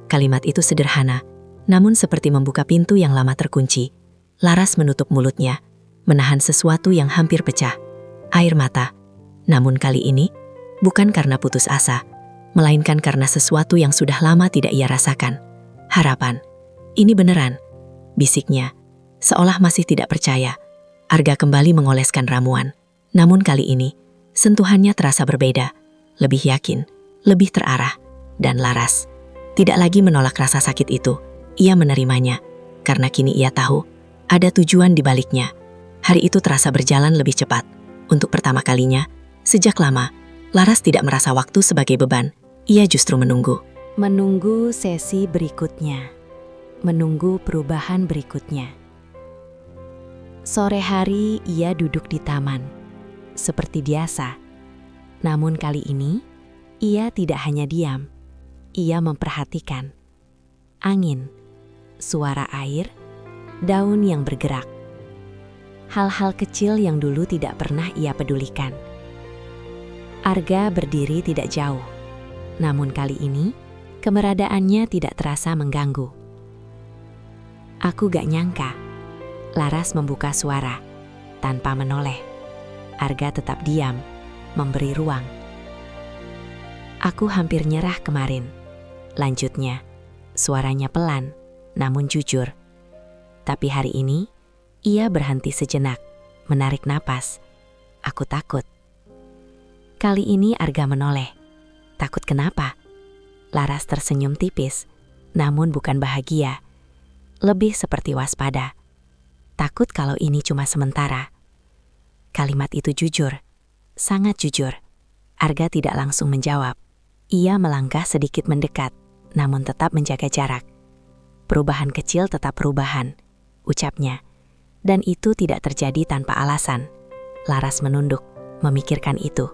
Kalimat itu sederhana, namun seperti membuka pintu yang lama terkunci. Laras menutup mulutnya, menahan sesuatu yang hampir pecah. Air mata. Namun kali ini, bukan karena putus asa, melainkan karena sesuatu yang sudah lama tidak ia rasakan. Harapan. Ini beneran, bisiknya. Seolah masih tidak percaya. Arga kembali mengoleskan ramuan. Namun kali ini, sentuhannya terasa berbeda. Lebih yakin, lebih terarah. Dan Laras tidak lagi menolak rasa sakit itu. Ia menerimanya, karena kini ia tahu ada tujuan di baliknya. Hari itu terasa berjalan lebih cepat. Untuk pertama kalinya, sejak lama, Laras tidak merasa waktu sebagai beban. Ia justru menunggu. Menunggu sesi berikutnya. Menunggu perubahan berikutnya. Sore hari ia duduk di taman. Seperti biasa. Namun kali ini, ia tidak hanya diam. Ia memperhatikan. Angin, suara air, daun yang bergerak. Hal-hal kecil yang dulu tidak pernah ia pedulikan. Arga berdiri tidak jauh. Namun kali ini, keberadaannya tidak terasa mengganggu. Aku gak nyangka. Laras membuka suara, tanpa menoleh. Arga tetap diam, memberi ruang. Aku hampir nyerah kemarin. Lanjutnya, suaranya pelan, namun jujur. Tapi hari ini, ia berhenti sejenak, menarik napas. Aku takut. Kali ini Arga menoleh. Takut kenapa? Laras tersenyum tipis, namun bukan bahagia. Lebih seperti waspada. Takut kalau ini cuma sementara. Kalimat itu jujur, sangat jujur. Arga tidak langsung menjawab. Ia melangkah sedikit mendekat, namun tetap menjaga jarak. Perubahan kecil tetap perubahan, ucapnya. Dan itu tidak terjadi tanpa alasan. Laras menunduk, memikirkan itu.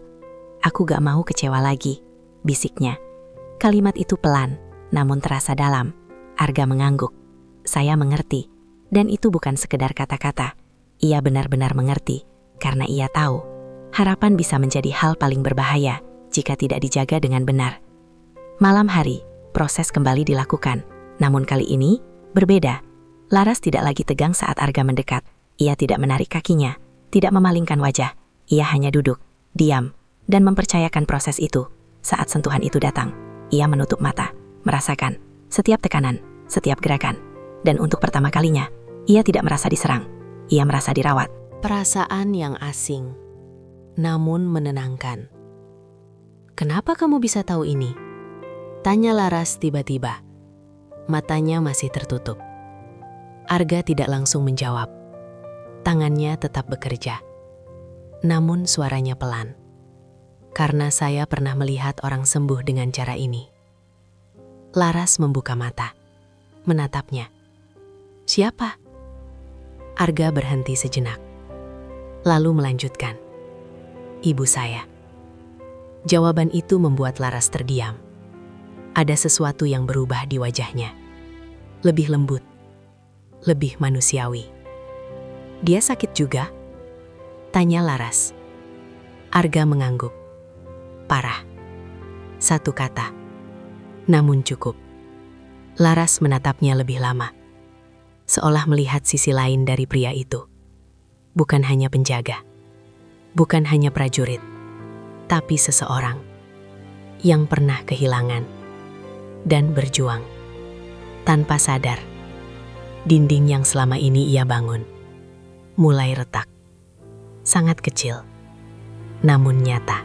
Aku gak mau kecewa lagi, bisiknya. Kalimat itu pelan, namun terasa dalam. Arga mengangguk. Saya mengerti, dan itu bukan sekedar kata-kata. Ia benar-benar mengerti, karena ia tahu harapan bisa menjadi hal paling berbahaya jika tidak dijaga dengan benar. Malam hari, proses kembali dilakukan. Namun kali ini, berbeda. Laras tidak lagi tegang saat Arga mendekat. Ia tidak menarik kakinya, tidak memalingkan wajah. Ia hanya duduk, diam, dan mempercayakan proses itu. Saat sentuhan itu datang, ia menutup mata, merasakan setiap tekanan, setiap gerakan. Dan untuk pertama kalinya, ia tidak merasa diserang. Ia merasa dirawat. Perasaan yang asing, namun menenangkan. Kenapa kamu bisa tahu ini? Tanya Laras tiba-tiba. Matanya masih tertutup. Arga tidak langsung menjawab. Tangannya tetap bekerja. Namun suaranya pelan. Karena saya pernah melihat orang sembuh dengan cara ini. Laras membuka mata, menatapnya. Siapa? Arga berhenti sejenak. lalu melanjutkan, "Ibu saya." Jawaban itu membuat Laras terdiam. Ada sesuatu yang berubah di wajahnya. Lebih lembut, lebih manusiawi. "Dia sakit juga?" tanya Laras. Arga mengangguk. "Parah." Satu kata. Namun cukup. Laras menatapnya lebih lama. Seolah melihat sisi lain dari pria itu. Bukan hanya penjaga. Bukan hanya prajurit. Tapi seseorang yang pernah kehilangan dan berjuang. Tanpa sadar, dinding yang selama ini ia bangun mulai retak. Sangat kecil, namun nyata.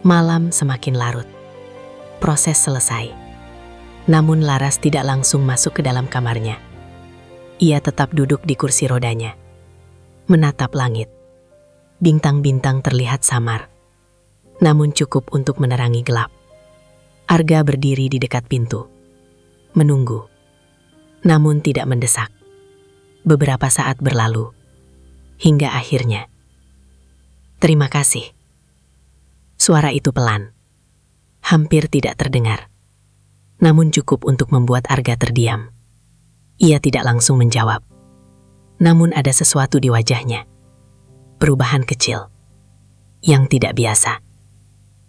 Malam semakin larut. Proses selesai. Namun Laras tidak langsung masuk ke dalam kamarnya. Ia tetap duduk di kursi rodanya, menatap langit. Bintang-bintang terlihat samar, namun cukup untuk menerangi gelap. Arga berdiri di dekat pintu, menunggu, namun tidak mendesak. Beberapa saat berlalu, hingga akhirnya, "Terima kasih." Suara itu pelan, hampir tidak terdengar, namun cukup untuk membuat Arga terdiam. Ia tidak langsung menjawab, namun ada sesuatu di wajahnya. Perubahan kecil, yang tidak biasa.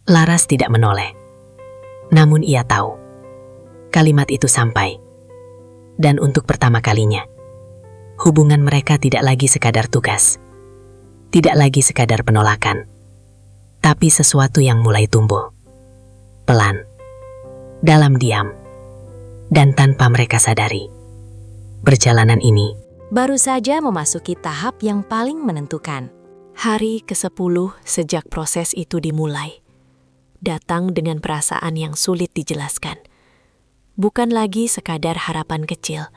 Laras tidak menoleh, namun ia tahu kalimat itu sampai. Dan untuk pertama kalinya, hubungan mereka tidak lagi sekadar tugas, tidak lagi sekadar penolakan, tapi sesuatu yang mulai tumbuh. Pelan, dalam diam, dan tanpa mereka sadari. Perjalanan ini Baru saja memasuki tahap yang paling menentukan. Hari ke-10 sejak proses itu dimulai. Datang dengan perasaan yang sulit dijelaskan. Bukan lagi sekadar harapan kecil,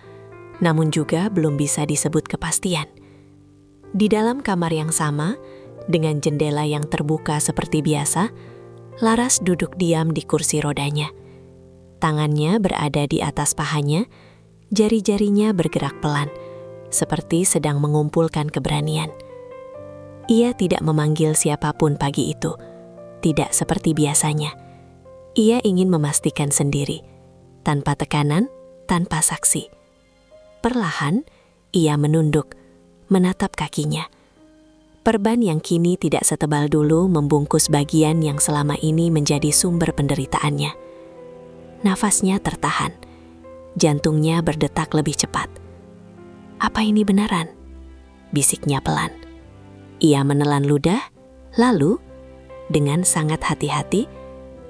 namun juga belum bisa disebut kepastian. Di dalam kamar yang sama, dengan jendela yang terbuka seperti biasa, Laras duduk diam di kursi rodanya. Tangannya berada di atas pahanya, jari-jarinya bergerak pelan, seperti sedang mengumpulkan keberanian. Ia tidak memanggil siapapun pagi itu, tidak seperti biasanya. Ia ingin memastikan sendiri, tanpa tekanan, tanpa saksi. Perlahan, ia menunduk, menatap kakinya. Perban yang kini tidak setebal dulu membungkus bagian yang selama ini menjadi sumber penderitaannya. Nafasnya tertahan, jantungnya berdetak lebih cepat. "Apa ini benaran?" bisiknya pelan. Ia menelan ludah, lalu dengan sangat hati-hati,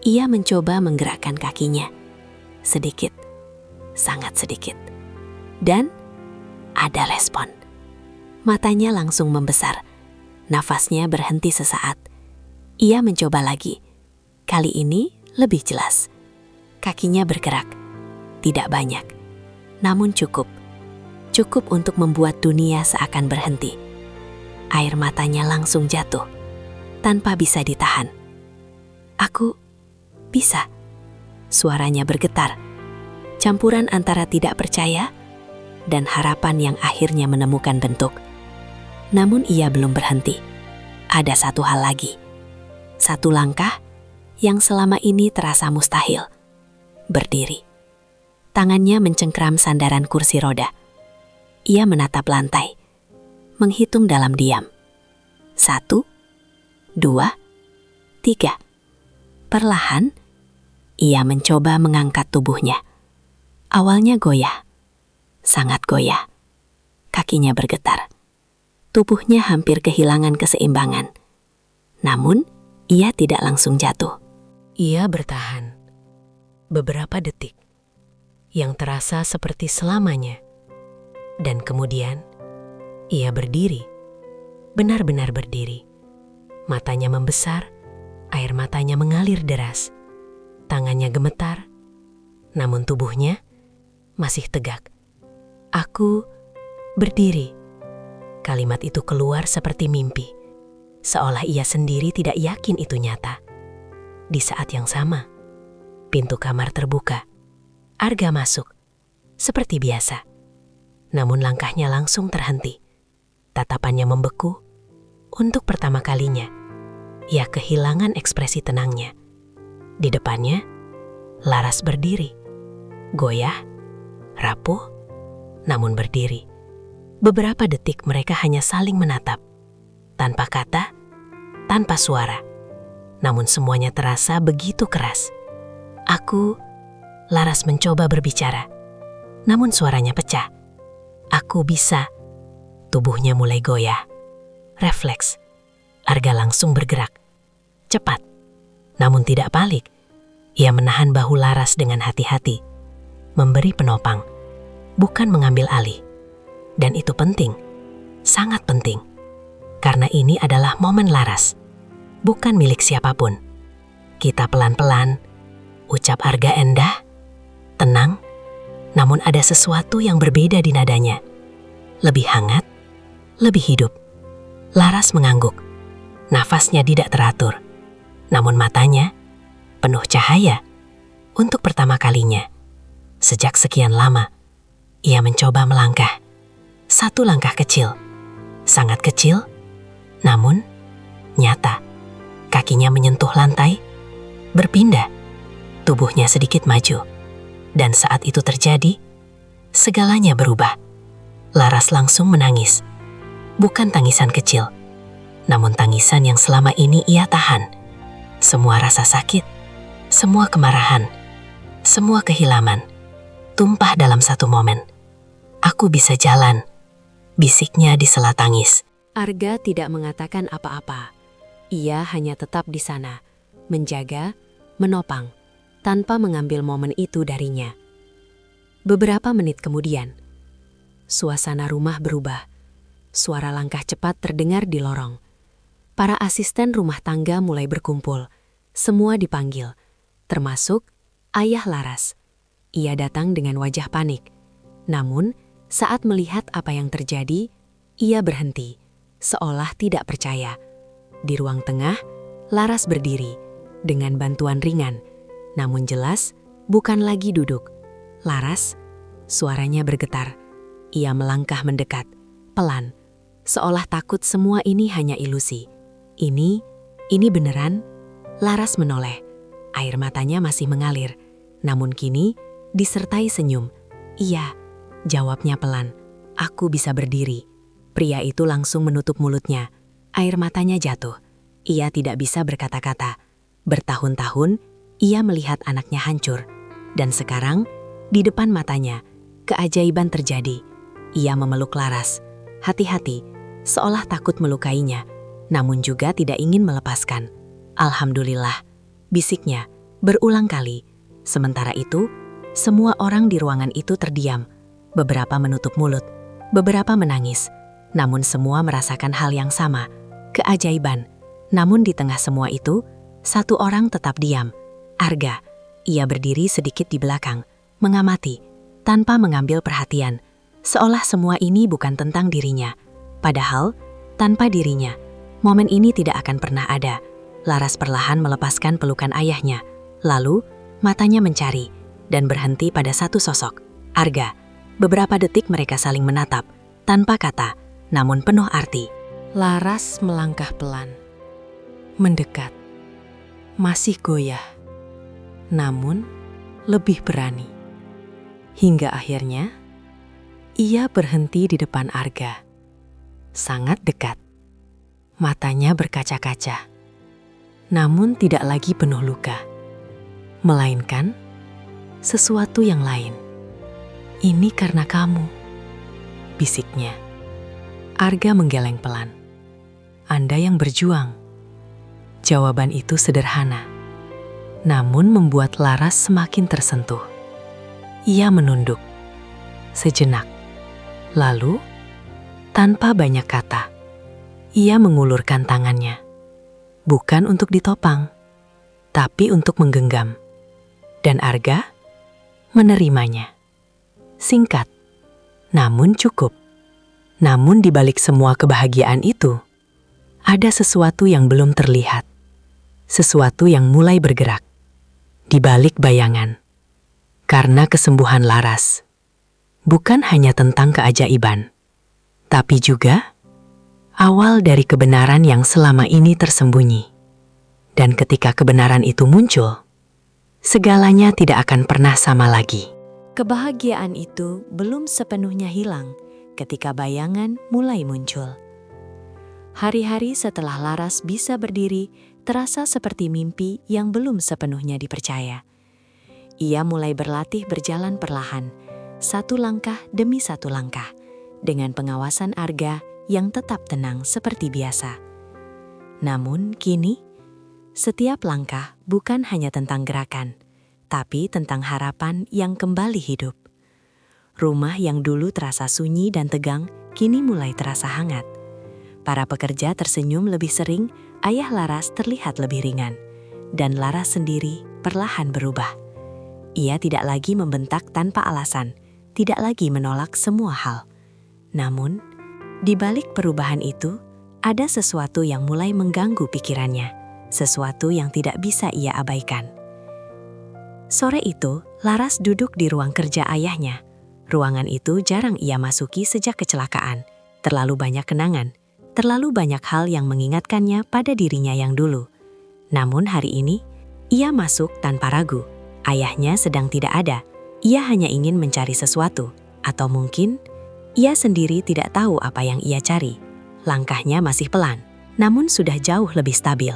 ia mencoba menggerakkan kakinya. Sedikit, sangat sedikit. Dan ada respon. Matanya langsung membesar. Nafasnya berhenti sesaat. Ia mencoba lagi. Kali ini lebih jelas. Kakinya bergerak. Tidak banyak, namun cukup. Cukup untuk membuat dunia seakan berhenti. Air matanya langsung jatuh, tanpa bisa ditahan. "Aku bisa." Suaranya bergetar, campuran antara tidak percaya dan harapan yang akhirnya menemukan bentuk. Namun ia belum berhenti. Ada satu hal lagi. Satu langkah yang selama ini terasa mustahil. Berdiri. Tangannya mencengkram sandaran kursi roda. Ia menatap lantai, menghitung dalam diam. 1, 2, 3. Perlahan, ia mencoba mengangkat tubuhnya. Awalnya goyah, sangat goyah. Kakinya bergetar. Tubuhnya hampir kehilangan keseimbangan. Namun, ia tidak langsung jatuh. Ia bertahan. Beberapa detik, yang terasa seperti selamanya. Dan kemudian, ia berdiri. Benar-benar berdiri. Matanya membesar, air matanya mengalir deras. Tangannya gemetar, namun tubuhnya masih tegak. "Aku berdiri." Kalimat itu keluar seperti mimpi, seolah ia sendiri tidak yakin itu nyata. Di saat yang sama, pintu kamar terbuka. Arga masuk, seperti biasa. Namun langkahnya langsung terhenti. Tatapannya membeku, Untuk pertama kalinya, ia kehilangan ekspresi tenangnya. Di depannya, Laras berdiri, goyah, rapuh, namun berdiri. Beberapa detik mereka hanya saling menatap, tanpa kata, tanpa suara. Namun semuanya terasa begitu keras. Laras mencoba berbicara, namun suaranya pecah. Aku bisa. Tubuhnya mulai goyah. Refleks. Arga langsung bergerak. Cepat. Namun tidak balik. Ia menahan bahu Laras dengan hati-hati. Memberi penopang. Bukan mengambil alih. Dan itu penting. Sangat penting. Karena ini adalah momen Laras. Bukan milik siapapun. Kita pelan-pelan. Ucap Arga endah. Tenang. Namun ada sesuatu yang berbeda di nadanya. Lebih hangat. Lebih hidup. Laras mengangguk. Nafasnya tidak teratur. Namun matanya penuh cahaya. Untuk pertama kalinya, sejak sekian lama, ia mencoba melangkah. Satu langkah kecil. Sangat kecil, namun nyata. Kakinya menyentuh lantai, berpindah. Tubuhnya sedikit maju. Dan saat itu terjadi, segalanya berubah. Laras langsung menangis. Bukan tangisan kecil, namun tangisan yang selama ini ia tahan. Semua rasa sakit, semua kemarahan, semua kehilangan, tumpah dalam satu momen. Aku bisa jalan, bisiknya di sela tangis. Arga tidak mengatakan apa-apa. Ia hanya tetap di sana, menjaga, menopang, tanpa mengambil momen itu darinya. Beberapa menit kemudian, suasana rumah berubah. Suara langkah cepat terdengar di lorong. Para asisten rumah tangga mulai berkumpul. Semua dipanggil, termasuk ayah Laras. Ia datang dengan wajah panik. Namun, saat melihat apa yang terjadi, ia berhenti, seolah tidak percaya. Di ruang tengah, Laras berdiri, dengan bantuan ringan. Namun jelas, bukan lagi duduk. Laras, suaranya bergetar. Ia melangkah mendekat, pelan. Seolah takut semua ini hanya ilusi. Ini beneran? Laras menoleh. Air matanya masih mengalir. Namun kini, disertai senyum. Iya, jawabnya pelan. Aku bisa berdiri. Pria itu langsung menutup mulutnya. Air matanya jatuh. Ia tidak bisa berkata-kata. Bertahun-tahun, ia melihat anaknya hancur. Dan sekarang, di depan matanya, keajaiban terjadi. Ia memeluk Laras. Hati-hati. Seolah takut melukainya, namun juga tidak ingin melepaskan. Alhamdulillah, bisiknya berulang kali. Sementara itu, semua orang di ruangan itu terdiam. Beberapa menutup mulut, beberapa menangis. Namun semua merasakan hal yang sama, keajaiban. Namun di tengah semua itu, satu orang tetap diam. Arga. Ia berdiri sedikit di belakang, mengamati, tanpa mengambil perhatian. Seolah semua ini bukan tentang dirinya. Padahal, tanpa dirinya, momen ini tidak akan pernah ada. Laras perlahan melepaskan pelukan ayahnya. Lalu, matanya mencari dan berhenti pada satu sosok, Arga. Beberapa detik mereka saling menatap, tanpa kata, namun penuh arti. Laras melangkah pelan, mendekat, masih goyah, namun lebih berani. Hingga akhirnya, ia berhenti di depan Arga. Sangat dekat. Matanya berkaca-kaca. Namun tidak lagi penuh luka. Melainkan sesuatu yang lain. Ini karena kamu, bisiknya. Arga menggeleng pelan. Anda yang berjuang. Jawaban itu sederhana. Namun membuat Laras semakin tersentuh. Ia menunduk. Sejenak. Lalu, tanpa banyak kata, ia mengulurkan tangannya. Bukan untuk ditopang, tapi untuk menggenggam. Dan Arga menerimanya. Singkat, namun cukup. Namun di balik semua kebahagiaan itu, ada sesuatu yang belum terlihat. Sesuatu yang mulai bergerak. Di balik bayangan. Karena kesembuhan Laras bukan hanya tentang keajaiban, tapi juga awal dari kebenaran yang selama ini tersembunyi. Dan ketika kebenaran itu muncul, segalanya tidak akan pernah sama lagi. Kebahagiaan itu belum sepenuhnya hilang ketika bayangan mulai muncul. Hari-hari setelah Laras bisa berdiri, terasa seperti mimpi yang belum sepenuhnya dipercaya. Ia mulai berlatih berjalan perlahan, satu langkah demi satu langkah, dengan pengawasan Arga yang tetap tenang seperti biasa. Namun kini, setiap langkah bukan hanya tentang gerakan, tapi tentang harapan yang kembali hidup. Rumah yang dulu terasa sunyi dan tegang, kini mulai terasa hangat. Para pekerja tersenyum lebih sering, ayah Laras terlihat lebih ringan, dan Laras sendiri perlahan berubah. Ia tidak lagi membentak tanpa alasan, tidak lagi menolak semua hal. Namun, di balik perubahan itu, ada sesuatu yang mulai mengganggu pikirannya, sesuatu yang tidak bisa ia abaikan. Sore itu, Laras duduk di ruang kerja ayahnya. Ruangan itu jarang ia masuki sejak kecelakaan, terlalu banyak kenangan. Terlalu banyak hal yang mengingatkannya pada dirinya yang dulu. Namun hari ini, ia masuk tanpa ragu. Ayahnya sedang tidak ada. Ia hanya ingin mencari sesuatu. Atau mungkin, ia sendiri tidak tahu apa yang ia cari. Langkahnya masih pelan, namun sudah jauh lebih stabil.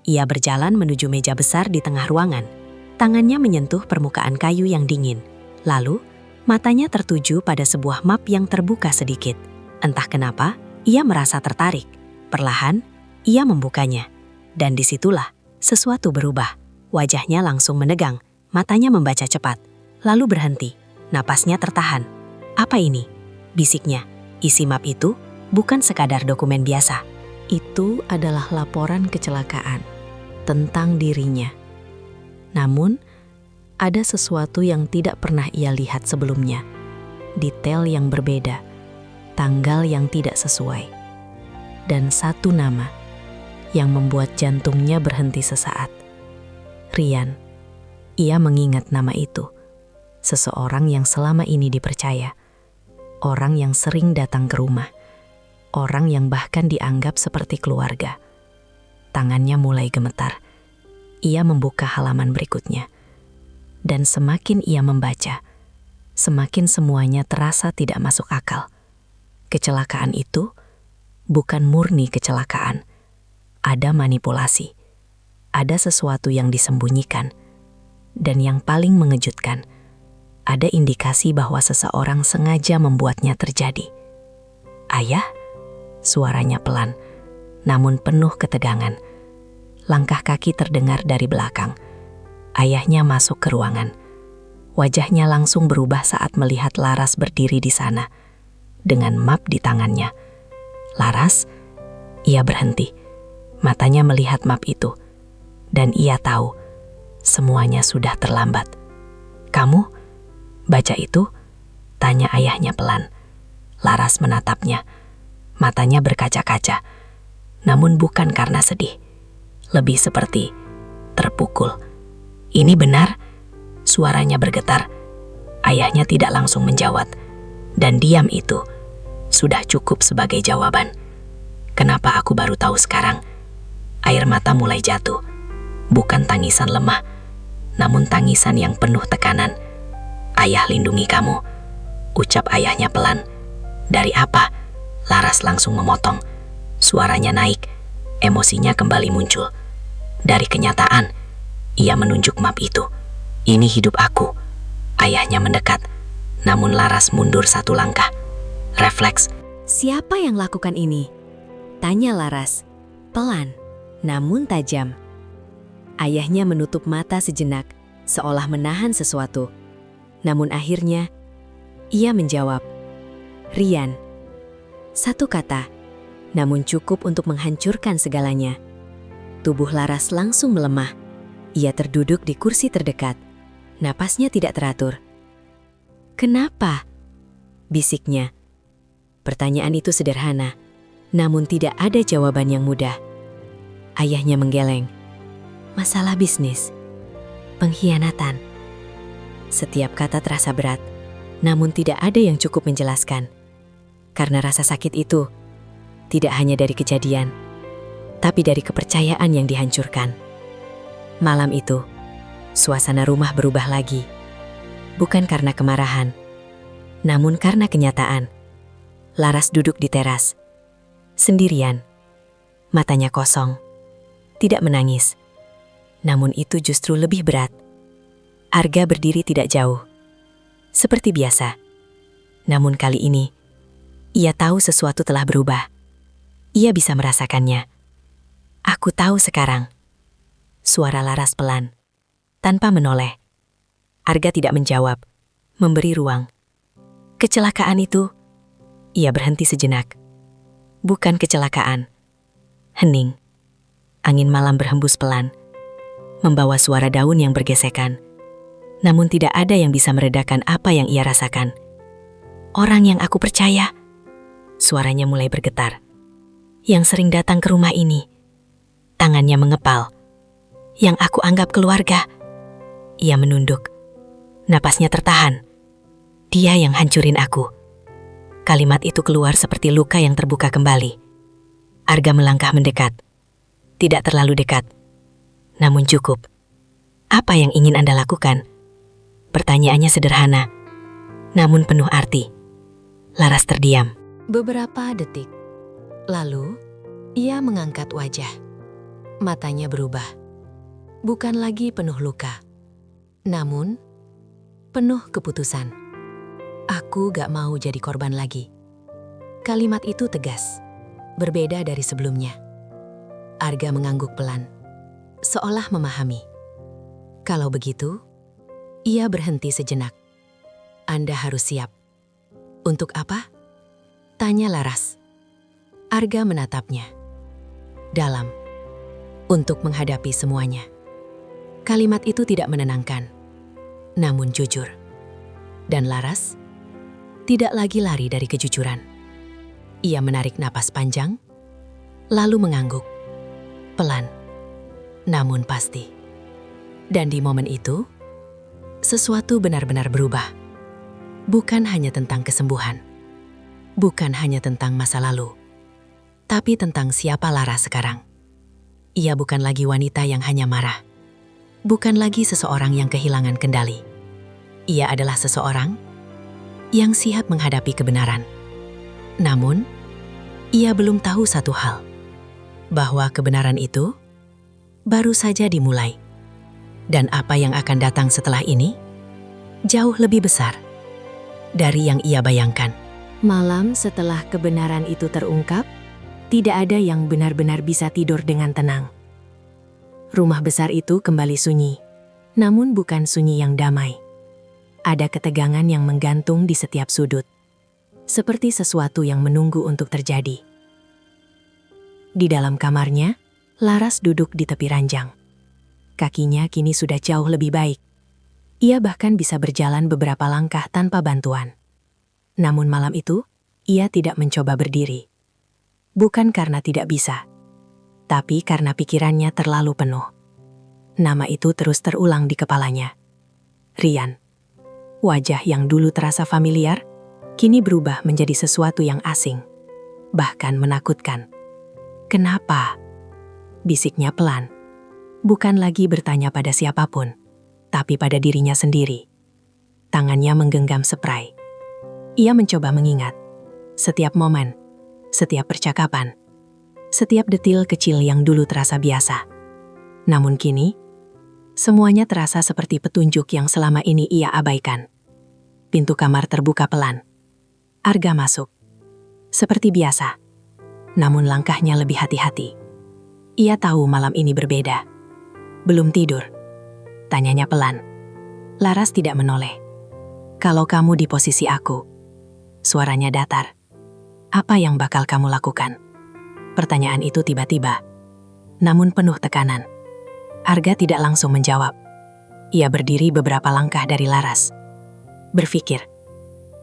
Ia berjalan menuju meja besar di tengah ruangan. Tangannya menyentuh permukaan kayu yang dingin. Lalu, matanya tertuju pada sebuah map yang terbuka sedikit. Entah kenapa, ia merasa tertarik. Perlahan, ia membukanya. Dan disitulah, sesuatu berubah. Wajahnya langsung menegang, matanya membaca cepat. Lalu berhenti, napasnya tertahan. Apa ini? Bisiknya. Isi map itu bukan sekadar dokumen biasa. Itu adalah laporan kecelakaan tentang dirinya. Namun, ada sesuatu yang tidak pernah ia lihat sebelumnya. Detail yang berbeda. Tanggal yang tidak sesuai, dan satu nama yang membuat jantungnya berhenti sesaat. Rian. Ia mengingat nama itu. Seseorang yang selama ini dipercaya. Orang yang sering datang ke rumah. Orang yang bahkan dianggap seperti keluarga. Tangannya mulai gemetar. Ia membuka halaman berikutnya. Dan semakin ia membaca, semakin semuanya terasa tidak masuk akal. Kecelakaan itu bukan murni kecelakaan. Ada manipulasi. Ada sesuatu yang disembunyikan. Dan yang paling mengejutkan, ada indikasi bahwa seseorang sengaja membuatnya terjadi. Ayah? Suaranya pelan, namun penuh ketegangan. Langkah kaki terdengar dari belakang. Ayahnya masuk ke ruangan. Wajahnya langsung berubah saat melihat Laras berdiri di sana. Dengan map di tangannya. Laras, ia berhenti. Matanya melihat map itu. Dan ia tahu, semuanya sudah terlambat. Kamu? Baca itu? Tanya ayahnya pelan. Laras menatapnya. Matanya berkaca-kaca. Namun bukan karena sedih. Lebih seperti terpukul. Ini benar? Suaranya bergetar. Ayahnya tidak langsung menjawab. Dan diam itu sudah cukup sebagai jawaban. Kenapa aku baru tahu sekarang? Air mata mulai jatuh. Bukan tangisan lemah, namun tangisan yang penuh tekanan. Ayah lindungi kamu, ucap ayahnya pelan. Dari apa? Laras langsung memotong. Suaranya naik, emosinya kembali muncul. Dari kenyataan, ia menunjuk map itu. Ini hidup aku. Ayahnya mendekat. Namun Laras mundur satu langkah. Refleks. Siapa yang lakukan ini? Tanya Laras, pelan, namun tajam. Ayahnya menutup mata sejenak, seolah menahan sesuatu. Namun akhirnya, ia menjawab, Rian. Satu kata, namun cukup untuk menghancurkan segalanya. Tubuh Laras langsung melemah. Ia terduduk di kursi terdekat. Napasnya tidak teratur. Kenapa? Bisiknya. Pertanyaan itu sederhana, namun tidak ada jawaban yang mudah. Ayahnya menggeleng. Masalah bisnis. Pengkhianatan. Setiap kata terasa berat, namun tidak ada yang cukup menjelaskan. Karena rasa sakit itu, tidak hanya dari kejadian, tapi dari kepercayaan yang dihancurkan. Malam itu, suasana rumah berubah lagi. Bukan karena kemarahan, namun karena kenyataan. Laras duduk di teras, sendirian, matanya kosong, tidak menangis. Namun itu justru lebih berat. Arga berdiri tidak jauh, seperti biasa. Namun kali ini, ia tahu sesuatu telah berubah. Ia bisa merasakannya. Aku tahu sekarang. Suara Laras pelan, tanpa menoleh. Arga tidak menjawab, memberi ruang. Kecelakaan itu, ia berhenti sejenak. Bukan kecelakaan. Hening. Angin malam berhembus pelan, membawa suara daun yang bergesekan. Namun tidak ada yang bisa meredakan apa yang ia rasakan. Orang yang aku percaya, suaranya mulai bergetar. Yang sering datang ke rumah ini, tangannya mengepal. Yang aku anggap keluarga. Ia menunduk. Napasnya tertahan. Dia yang hancurin aku. Kalimat itu keluar seperti luka yang terbuka kembali. Arga melangkah mendekat. Tidak terlalu dekat, namun cukup. Apa yang ingin Anda lakukan? Pertanyaannya sederhana, namun penuh arti. Laras terdiam. Beberapa detik. Lalu, ia mengangkat wajah. Matanya berubah. Bukan lagi penuh luka, namun penuh keputusan. Aku gak mau jadi korban lagi. Kalimat itu tegas, berbeda dari sebelumnya. Arga mengangguk pelan, seolah memahami. Kalau begitu, ia berhenti sejenak. Anda harus siap. Untuk apa? Tanya Laras. Arga menatapnya. Dalam. Untuk menghadapi semuanya. Kalimat itu tidak menenangkan, namun jujur. Dan Laras tidak lagi lari dari kejujuran. Ia menarik napas panjang, lalu mengangguk. Pelan, namun pasti. Dan di momen itu, sesuatu benar-benar berubah. Bukan hanya tentang kesembuhan, bukan hanya tentang masa lalu, tapi tentang siapa Laras sekarang. Ia bukan lagi wanita yang hanya marah, bukan lagi seseorang yang kehilangan kendali. Ia adalah seseorang yang siap menghadapi kebenaran. Namun, ia belum tahu satu hal, bahwa kebenaran itu baru saja dimulai. Dan apa yang akan datang setelah ini, jauh lebih besar dari yang ia bayangkan. Malam setelah kebenaran itu terungkap, tidak ada yang benar-benar bisa tidur dengan tenang. Rumah besar itu kembali sunyi, namun bukan sunyi yang damai. Ada ketegangan yang menggantung di setiap sudut, seperti sesuatu yang menunggu untuk terjadi. Di dalam kamarnya, Laras duduk di tepi ranjang. Kakinya kini sudah jauh lebih baik. Ia bahkan bisa berjalan beberapa langkah tanpa bantuan. Namun malam itu, ia tidak mencoba berdiri. Bukan karena tidak bisa, tapi karena pikirannya terlalu penuh. Nama itu terus terulang di kepalanya. Rian. Wajah yang dulu terasa familiar, kini berubah menjadi sesuatu yang asing, bahkan menakutkan. Kenapa? Bisiknya pelan. Bukan lagi bertanya pada siapapun, tapi pada dirinya sendiri. Tangannya menggenggam spray. Ia mencoba mengingat setiap momen, setiap percakapan, setiap detil kecil yang dulu terasa biasa. Namun kini, semuanya terasa seperti petunjuk yang selama ini ia abaikan. Pintu kamar terbuka pelan. Arga masuk. Seperti biasa. Namun langkahnya lebih hati-hati. Ia tahu malam ini berbeda. Belum tidur. Tanyanya pelan. Laras tidak menoleh. Kalau kamu di posisi aku. Suaranya datar. Apa yang bakal kamu lakukan? Pertanyaan itu tiba-tiba. Namun penuh tekanan. Arga tidak langsung menjawab. Ia berdiri beberapa langkah dari Laras. Berpikir.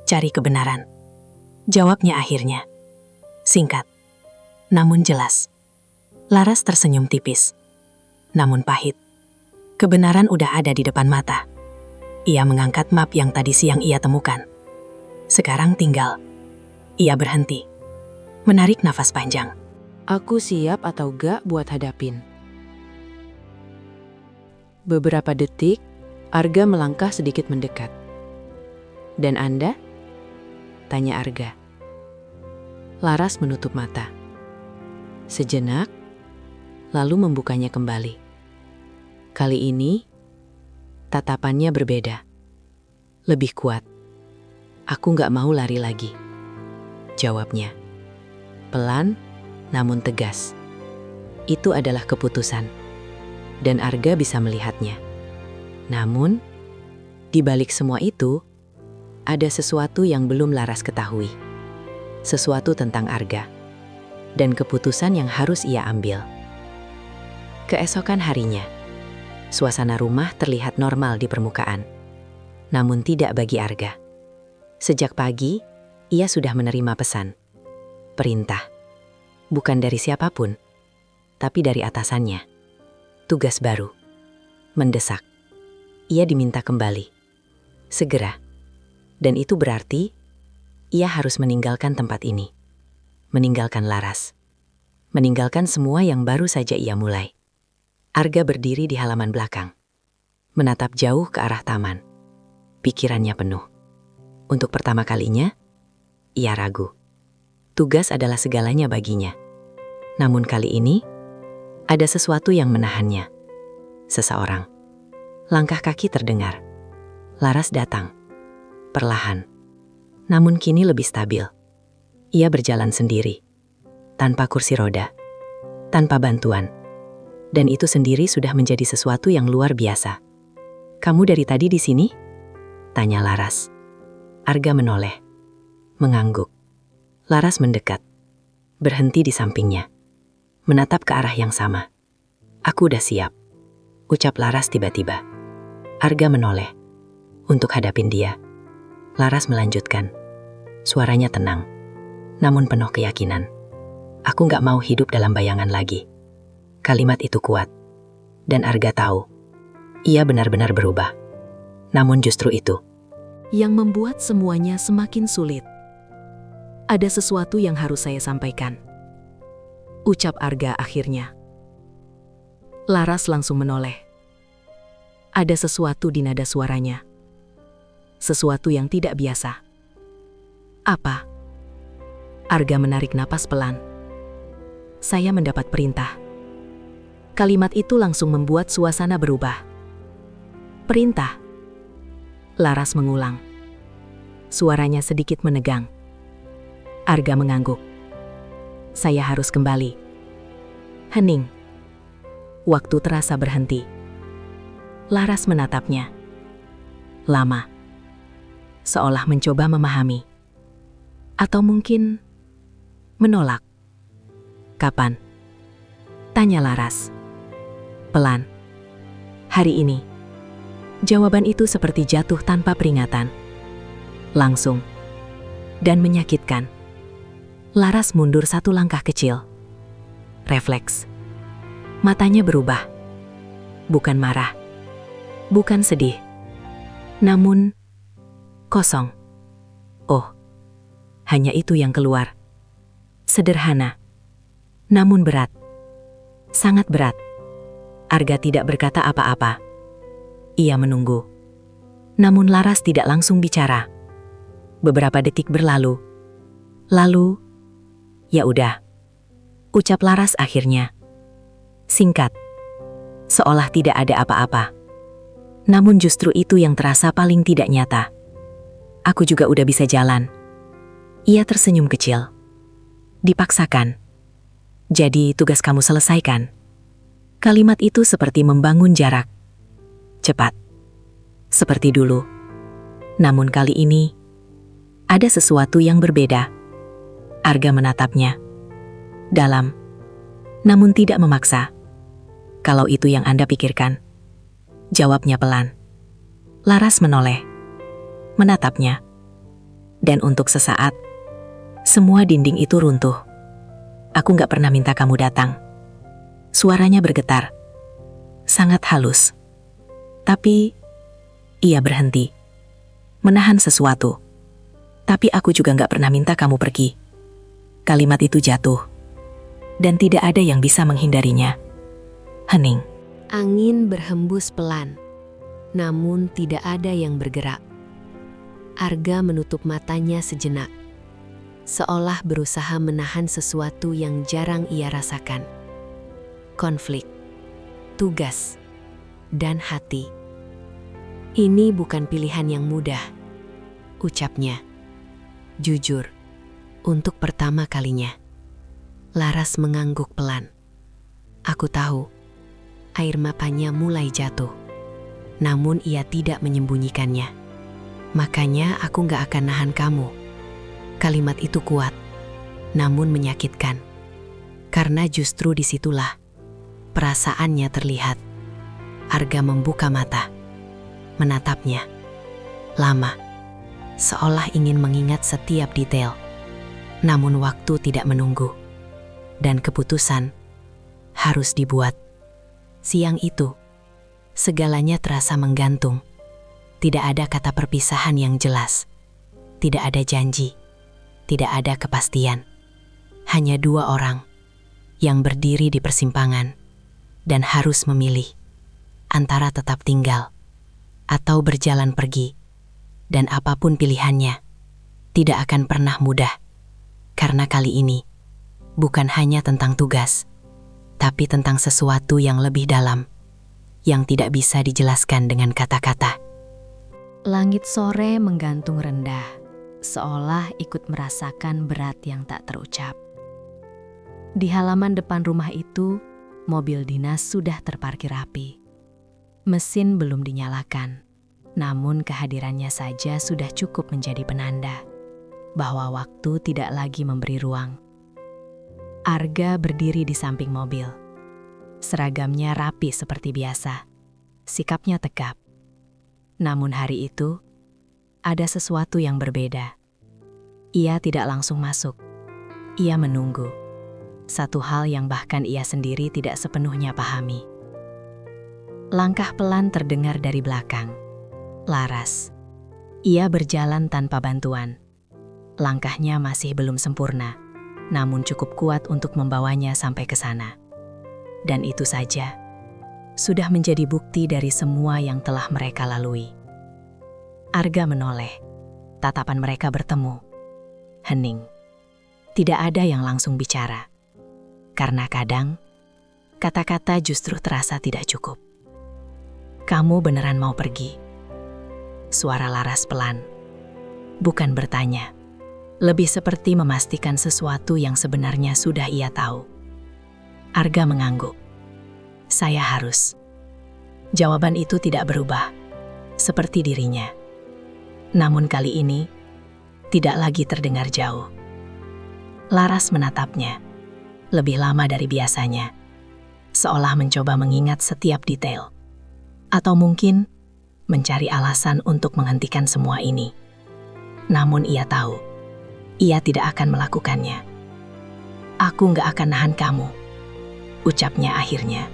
Cari kebenaran. Jawabnya akhirnya. Singkat. Namun jelas. Laras tersenyum tipis. Namun pahit. Kebenaran udah ada di depan mata. Ia mengangkat map yang tadi siang ia temukan. Sekarang tinggal. Ia berhenti. menarik nafas panjang. Aku siap atau gak buat hadapin. Beberapa detik, Arga melangkah sedikit mendekat. Dan Anda? Tanya Arga. Laras menutup mata. Sejenak, lalu membukanya kembali. Kali ini, tatapannya berbeda. Lebih kuat. Aku gak mau lari lagi. Jawabnya. Pelan, namun tegas. Itu adalah keputusan. Dan Arga bisa melihatnya. Namun, di balik semua itu, ada sesuatu yang belum Laras ketahui. Sesuatu tentang Arga. Dan keputusan yang harus ia ambil. Keesokan harinya, suasana rumah terlihat normal di permukaan. Namun tidak bagi Arga. Sejak pagi, ia sudah menerima pesan. Perintah. Bukan dari siapapun, tapi dari atasannya. Tugas baru. Mendesak. Ia diminta kembali. Segera. Dan itu berarti, ia harus meninggalkan tempat ini. Meninggalkan Laras. Meninggalkan semua yang baru saja ia mulai. Arga berdiri di halaman belakang. Menatap jauh ke arah taman. Pikirannya penuh. Untuk pertama kalinya, ia ragu. Tugas adalah segalanya baginya. Namun kali ini, ada sesuatu yang menahannya. Seseorang. Langkah kaki terdengar. Laras datang. Perlahan. Namun kini lebih stabil. Ia berjalan sendiri. Tanpa kursi roda. Tanpa bantuan. Dan itu sendiri sudah menjadi sesuatu yang luar biasa. Kamu dari tadi di sini? Tanya Laras. Arga menoleh. Mengangguk. Laras mendekat. Berhenti di sampingnya. Menatap ke arah yang sama. Aku udah siap. Ucap Laras tiba-tiba. Arga menoleh. Untuk hadapin dia. Laras melanjutkan. Suaranya tenang. Namun penuh keyakinan. Aku gak mau hidup dalam bayangan lagi. Kalimat itu kuat. Dan Arga tahu. Ia benar-benar berubah. Namun justru itu. Yang membuat semuanya semakin sulit. Ada sesuatu yang harus saya sampaikan. Ucap Arga akhirnya. Laras langsung menoleh. Ada sesuatu di nada suaranya. Sesuatu yang tidak biasa. Apa? Arga menarik napas pelan. Saya mendapat perintah. Kalimat itu langsung membuat suasana berubah. Perintah. Laras mengulang. Suaranya sedikit menegang. Arga mengangguk. Saya harus kembali. Hening. Waktu terasa berhenti. Laras menatapnya. Lama. Seolah mencoba memahami. Atau mungkin menolak. Kapan? Tanya Laras. Pelan. Hari ini. Jawaban itu seperti jatuh tanpa peringatan. Langsung. Dan menyakitkan. Laras mundur satu langkah kecil. Refleks. Matanya berubah. Bukan marah. Bukan sedih. Namun, kosong. Oh, hanya itu yang keluar. Sederhana. Namun berat. Sangat berat. Arga tidak berkata apa-apa. Ia menunggu. Namun Laras tidak langsung bicara. Beberapa detik berlalu. Lalu, ya udah. Ucap Laras akhirnya. Singkat. Seolah tidak ada apa-apa. Namun justru itu yang terasa paling tidak nyata. Aku juga udah bisa jalan. Ia tersenyum kecil. Dipaksakan. Jadi tugas kamu selesaikan. Kalimat itu seperti membangun jarak. Cepat. Seperti dulu. Namun kali ini, ada sesuatu yang berbeda. Arga menatapnya. Dalam. Namun tidak memaksa. Kalau itu yang Anda pikirkan. Jawabnya pelan. Laras menoleh. Menatapnya. Dan untuk sesaat, semua dinding itu runtuh. Aku gak pernah minta kamu datang. Suaranya bergetar. Sangat halus. Tapi, ia berhenti. Menahan sesuatu. Tapi aku juga gak pernah minta kamu pergi. Kalimat itu jatuh, dan tidak ada yang bisa menghindarinya. Hening. Angin berhembus pelan, namun tidak ada yang bergerak. Arga menutup matanya sejenak, seolah berusaha menahan sesuatu yang jarang ia rasakan. Konflik, tugas, dan hati. Ini bukan pilihan yang mudah, ucapnya. Jujur, untuk pertama kalinya. Laras mengangguk pelan. Aku tahu, air matanya mulai jatuh. Namun ia tidak menyembunyikannya. Makanya aku gak akan nahan kamu. Kalimat itu kuat, namun menyakitkan. Karena justru disitulah perasaannya terlihat. Arga membuka mata, menatapnya. Lama, seolah ingin mengingat setiap detail. Namun waktu tidak menunggu. Dan keputusan harus dibuat. Siang itu, segalanya terasa menggantung. Tidak ada kata perpisahan yang jelas. Tidak ada janji. Tidak ada kepastian. Hanya dua orang yang berdiri di persimpangan dan harus memilih antara tetap tinggal atau berjalan pergi. Dan apapun pilihannya, tidak akan pernah mudah. Karena kali ini, bukan hanya tentang tugas, tapi tentang sesuatu yang lebih dalam, yang tidak bisa dijelaskan dengan kata-kata. Langit sore menggantung rendah, seolah ikut merasakan berat yang tak terucap. Di halaman depan rumah itu, mobil dinas sudah terparkir rapi. Mesin belum dinyalakan, namun kehadirannya saja sudah cukup menjadi penanda bahwa waktu tidak lagi memberi ruang. Arga berdiri di samping mobil. Seragamnya rapi seperti biasa, sikapnya tegap. Namun hari itu, ada sesuatu yang berbeda. Ia tidak langsung masuk. Ia menunggu. Satu hal yang bahkan ia sendiri tidak sepenuhnya pahami. Langkah pelan terdengar dari belakang. Laras. Ia berjalan tanpa bantuan. Langkahnya masih belum sempurna, namun cukup kuat untuk membawanya sampai ke sana. Dan itu saja sudah menjadi bukti dari semua yang telah mereka lalui. Arga menoleh. Tatapan mereka bertemu. Hening. Tidak ada yang langsung bicara. Karena kadang, kata-kata justru terasa tidak cukup. Kamu beneran mau pergi? Suara Laras pelan. Bukan bertanya. Lebih seperti memastikan sesuatu yang sebenarnya sudah ia tahu. Arga mengangguk. Saya harus. Jawaban itu tidak berubah, seperti dirinya. Namun kali ini, tidak lagi terdengar jauh. Laras menatapnya, lebih lama dari biasanya, seolah mencoba mengingat setiap detail. Atau mungkin, mencari alasan untuk menghentikan semua ini. Namun ia tahu, ia tidak akan melakukannya. Aku nggak akan nahan kamu, ucapnya akhirnya.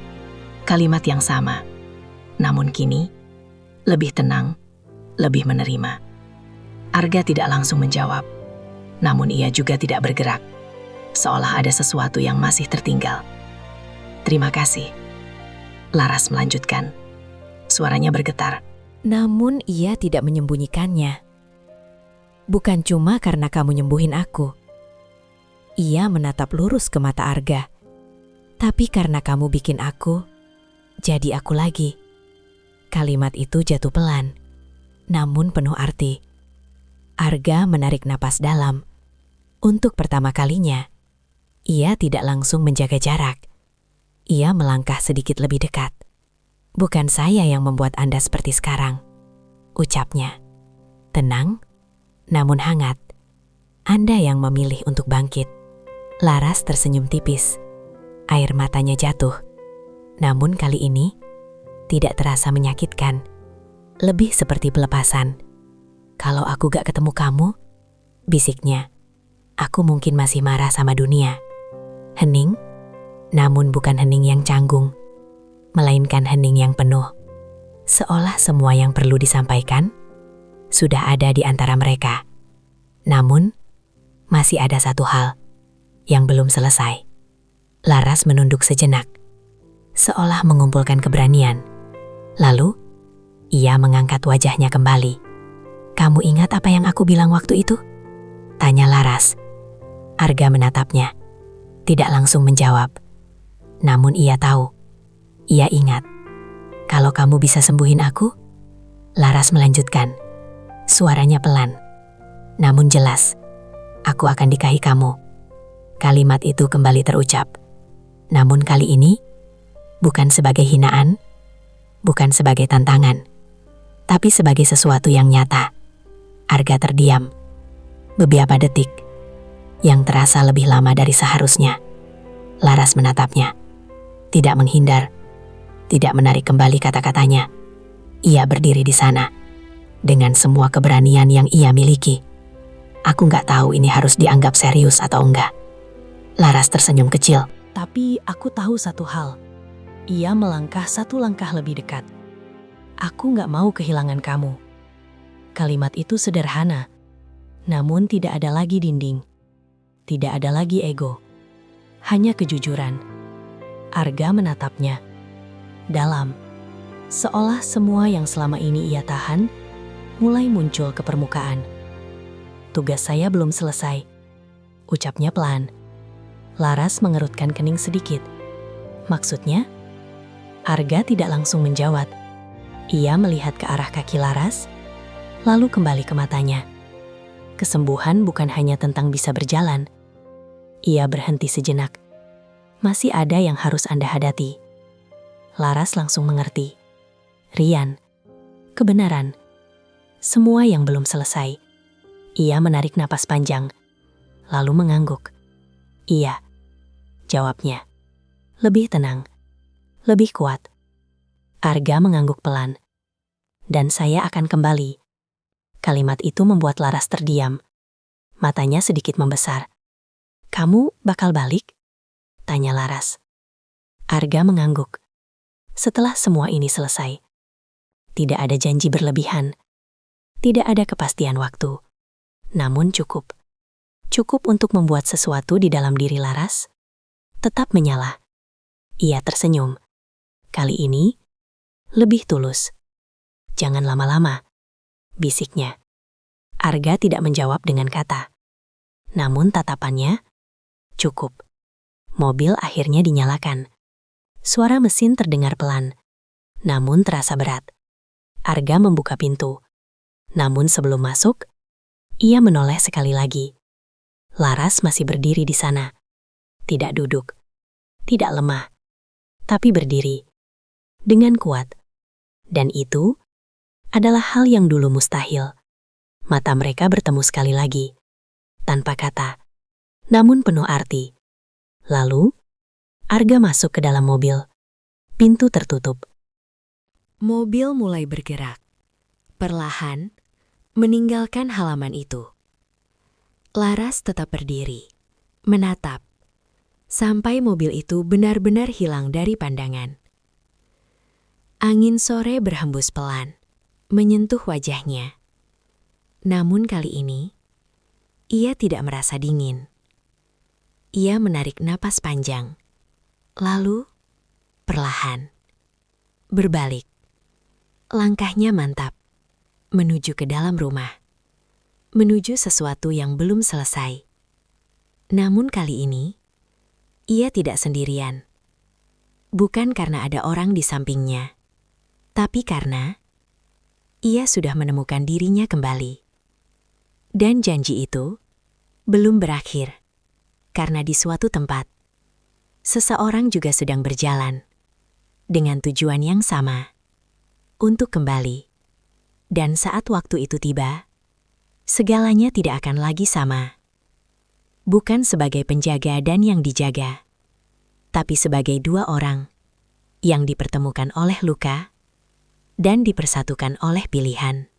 Kalimat yang sama, namun kini lebih tenang, lebih menerima. Arga tidak langsung menjawab, namun ia juga tidak bergerak, seolah ada sesuatu yang masih tertinggal. Terima kasih, Laras melanjutkan. Suaranya bergetar. Namun ia tidak menyembunyikannya. Bukan cuma karena kamu nyembuhin aku. Ia menatap lurus ke mata Arga. Tapi karena kamu bikin aku, jadi aku lagi. Kalimat itu jatuh pelan, namun penuh arti. Arga menarik napas dalam. Untuk pertama kalinya, ia tidak langsung menjaga jarak. Ia melangkah sedikit lebih dekat. Bukan saya yang membuat Anda seperti sekarang, ucapnya. Tenang, namun hangat. Anda yang memilih untuk bangkit. Laras tersenyum tipis. Air matanya jatuh. Namun kali ini, tidak terasa menyakitkan. Lebih seperti pelepasan. Kalau aku gak ketemu kamu, bisiknya, aku mungkin masih marah sama dunia. Hening, namun bukan hening yang canggung, melainkan hening yang penuh. Seolah semua yang perlu disampaikan sudah ada di antara mereka. Namun, masih ada satu hal yang belum selesai. Laras menunduk sejenak, seolah mengumpulkan keberanian. Lalu, ia mengangkat wajahnya kembali. "Kamu ingat apa yang aku bilang waktu itu?" tanya Laras. Arga menatapnya, tidak langsung menjawab. Namun ia tahu, ia ingat. "Kalau kamu bisa sembuhin aku," Laras melanjutkan. Suaranya pelan, namun jelas. "Aku akan nikahi kamu." Kalimat itu kembali terucap. Namun kali ini, bukan sebagai hinaan, bukan sebagai tantangan, tapi sebagai sesuatu yang nyata. Arga terdiam. Beberapa detik, yang terasa lebih lama dari seharusnya. Laras menatapnya. Tidak menghindar, tidak menarik kembali kata-katanya. Ia berdiri di sana, dengan semua keberanian yang ia miliki. "Aku nggak tahu ini harus dianggap serius atau enggak." Laras tersenyum kecil. Tapi aku tahu satu hal. Ia melangkah satu langkah lebih dekat. "Aku nggak mau kehilangan kamu." Kalimat itu sederhana, namun tidak ada lagi dinding. Tidak ada lagi ego. Hanya kejujuran. Arga menatapnya. Dalam. Seolah semua yang selama ini ia tahan, mulai muncul ke permukaan. "Tugas saya belum selesai," ucapnya pelan. Laras mengerutkan kening sedikit. "Maksudnya?" Arga tidak langsung menjawab. Ia melihat ke arah kaki Laras, lalu kembali ke matanya. Kesembuhan bukan hanya tentang bisa berjalan. Ia berhenti sejenak. "Masih ada yang harus Anda hadapi." Laras langsung mengerti. Rian. Kebenaran. Semua yang belum selesai. Ia menarik napas panjang, lalu mengangguk. "Iya," jawabnya. Lebih tenang, lebih kuat. Arga mengangguk pelan. "Dan saya akan kembali." Kalimat itu membuat Laras terdiam. Matanya sedikit membesar. "Kamu bakal balik?" tanya Laras. Arga mengangguk. Setelah semua ini selesai, tidak ada janji berlebihan. Tidak ada kepastian waktu. Namun cukup. Cukup untuk membuat sesuatu di dalam diri Laras tetap menyala. Ia tersenyum. Kali ini, lebih tulus. "Jangan lama-lama," bisiknya. Arga tidak menjawab dengan kata. Namun tatapannya, cukup. Mobil akhirnya dinyalakan. Suara mesin terdengar pelan, namun terasa berat. Arga membuka pintu. Namun sebelum masuk, ia menoleh sekali lagi. Laras masih berdiri di sana. Tidak duduk, tidak lemah, tapi berdiri. Dengan kuat. Dan itu adalah hal yang dulu mustahil. Mata mereka bertemu sekali lagi. Tanpa kata, namun penuh arti. Lalu, Arga masuk ke dalam mobil. Pintu tertutup. Mobil mulai bergerak. Perlahan, meninggalkan halaman itu. Laras tetap berdiri, menatap, sampai mobil itu benar-benar hilang dari pandangan. Angin sore berhembus pelan, menyentuh wajahnya. Namun kali ini, ia tidak merasa dingin. Ia menarik napas panjang, lalu perlahan berbalik. Langkahnya mantap, menuju ke dalam rumah, menuju sesuatu yang belum selesai. Namun kali ini, ia tidak sendirian. Bukan karena ada orang di sampingnya, tapi karena ia sudah menemukan dirinya kembali. Dan janji itu belum berakhir, karena di suatu tempat, seseorang juga sedang berjalan dengan tujuan yang sama, untuk kembali. Dan saat waktu itu tiba, segalanya tidak akan lagi sama. Bukan sebagai penjaga dan yang dijaga, tapi sebagai dua orang yang dipertemukan oleh luka dan dipersatukan oleh pilihan.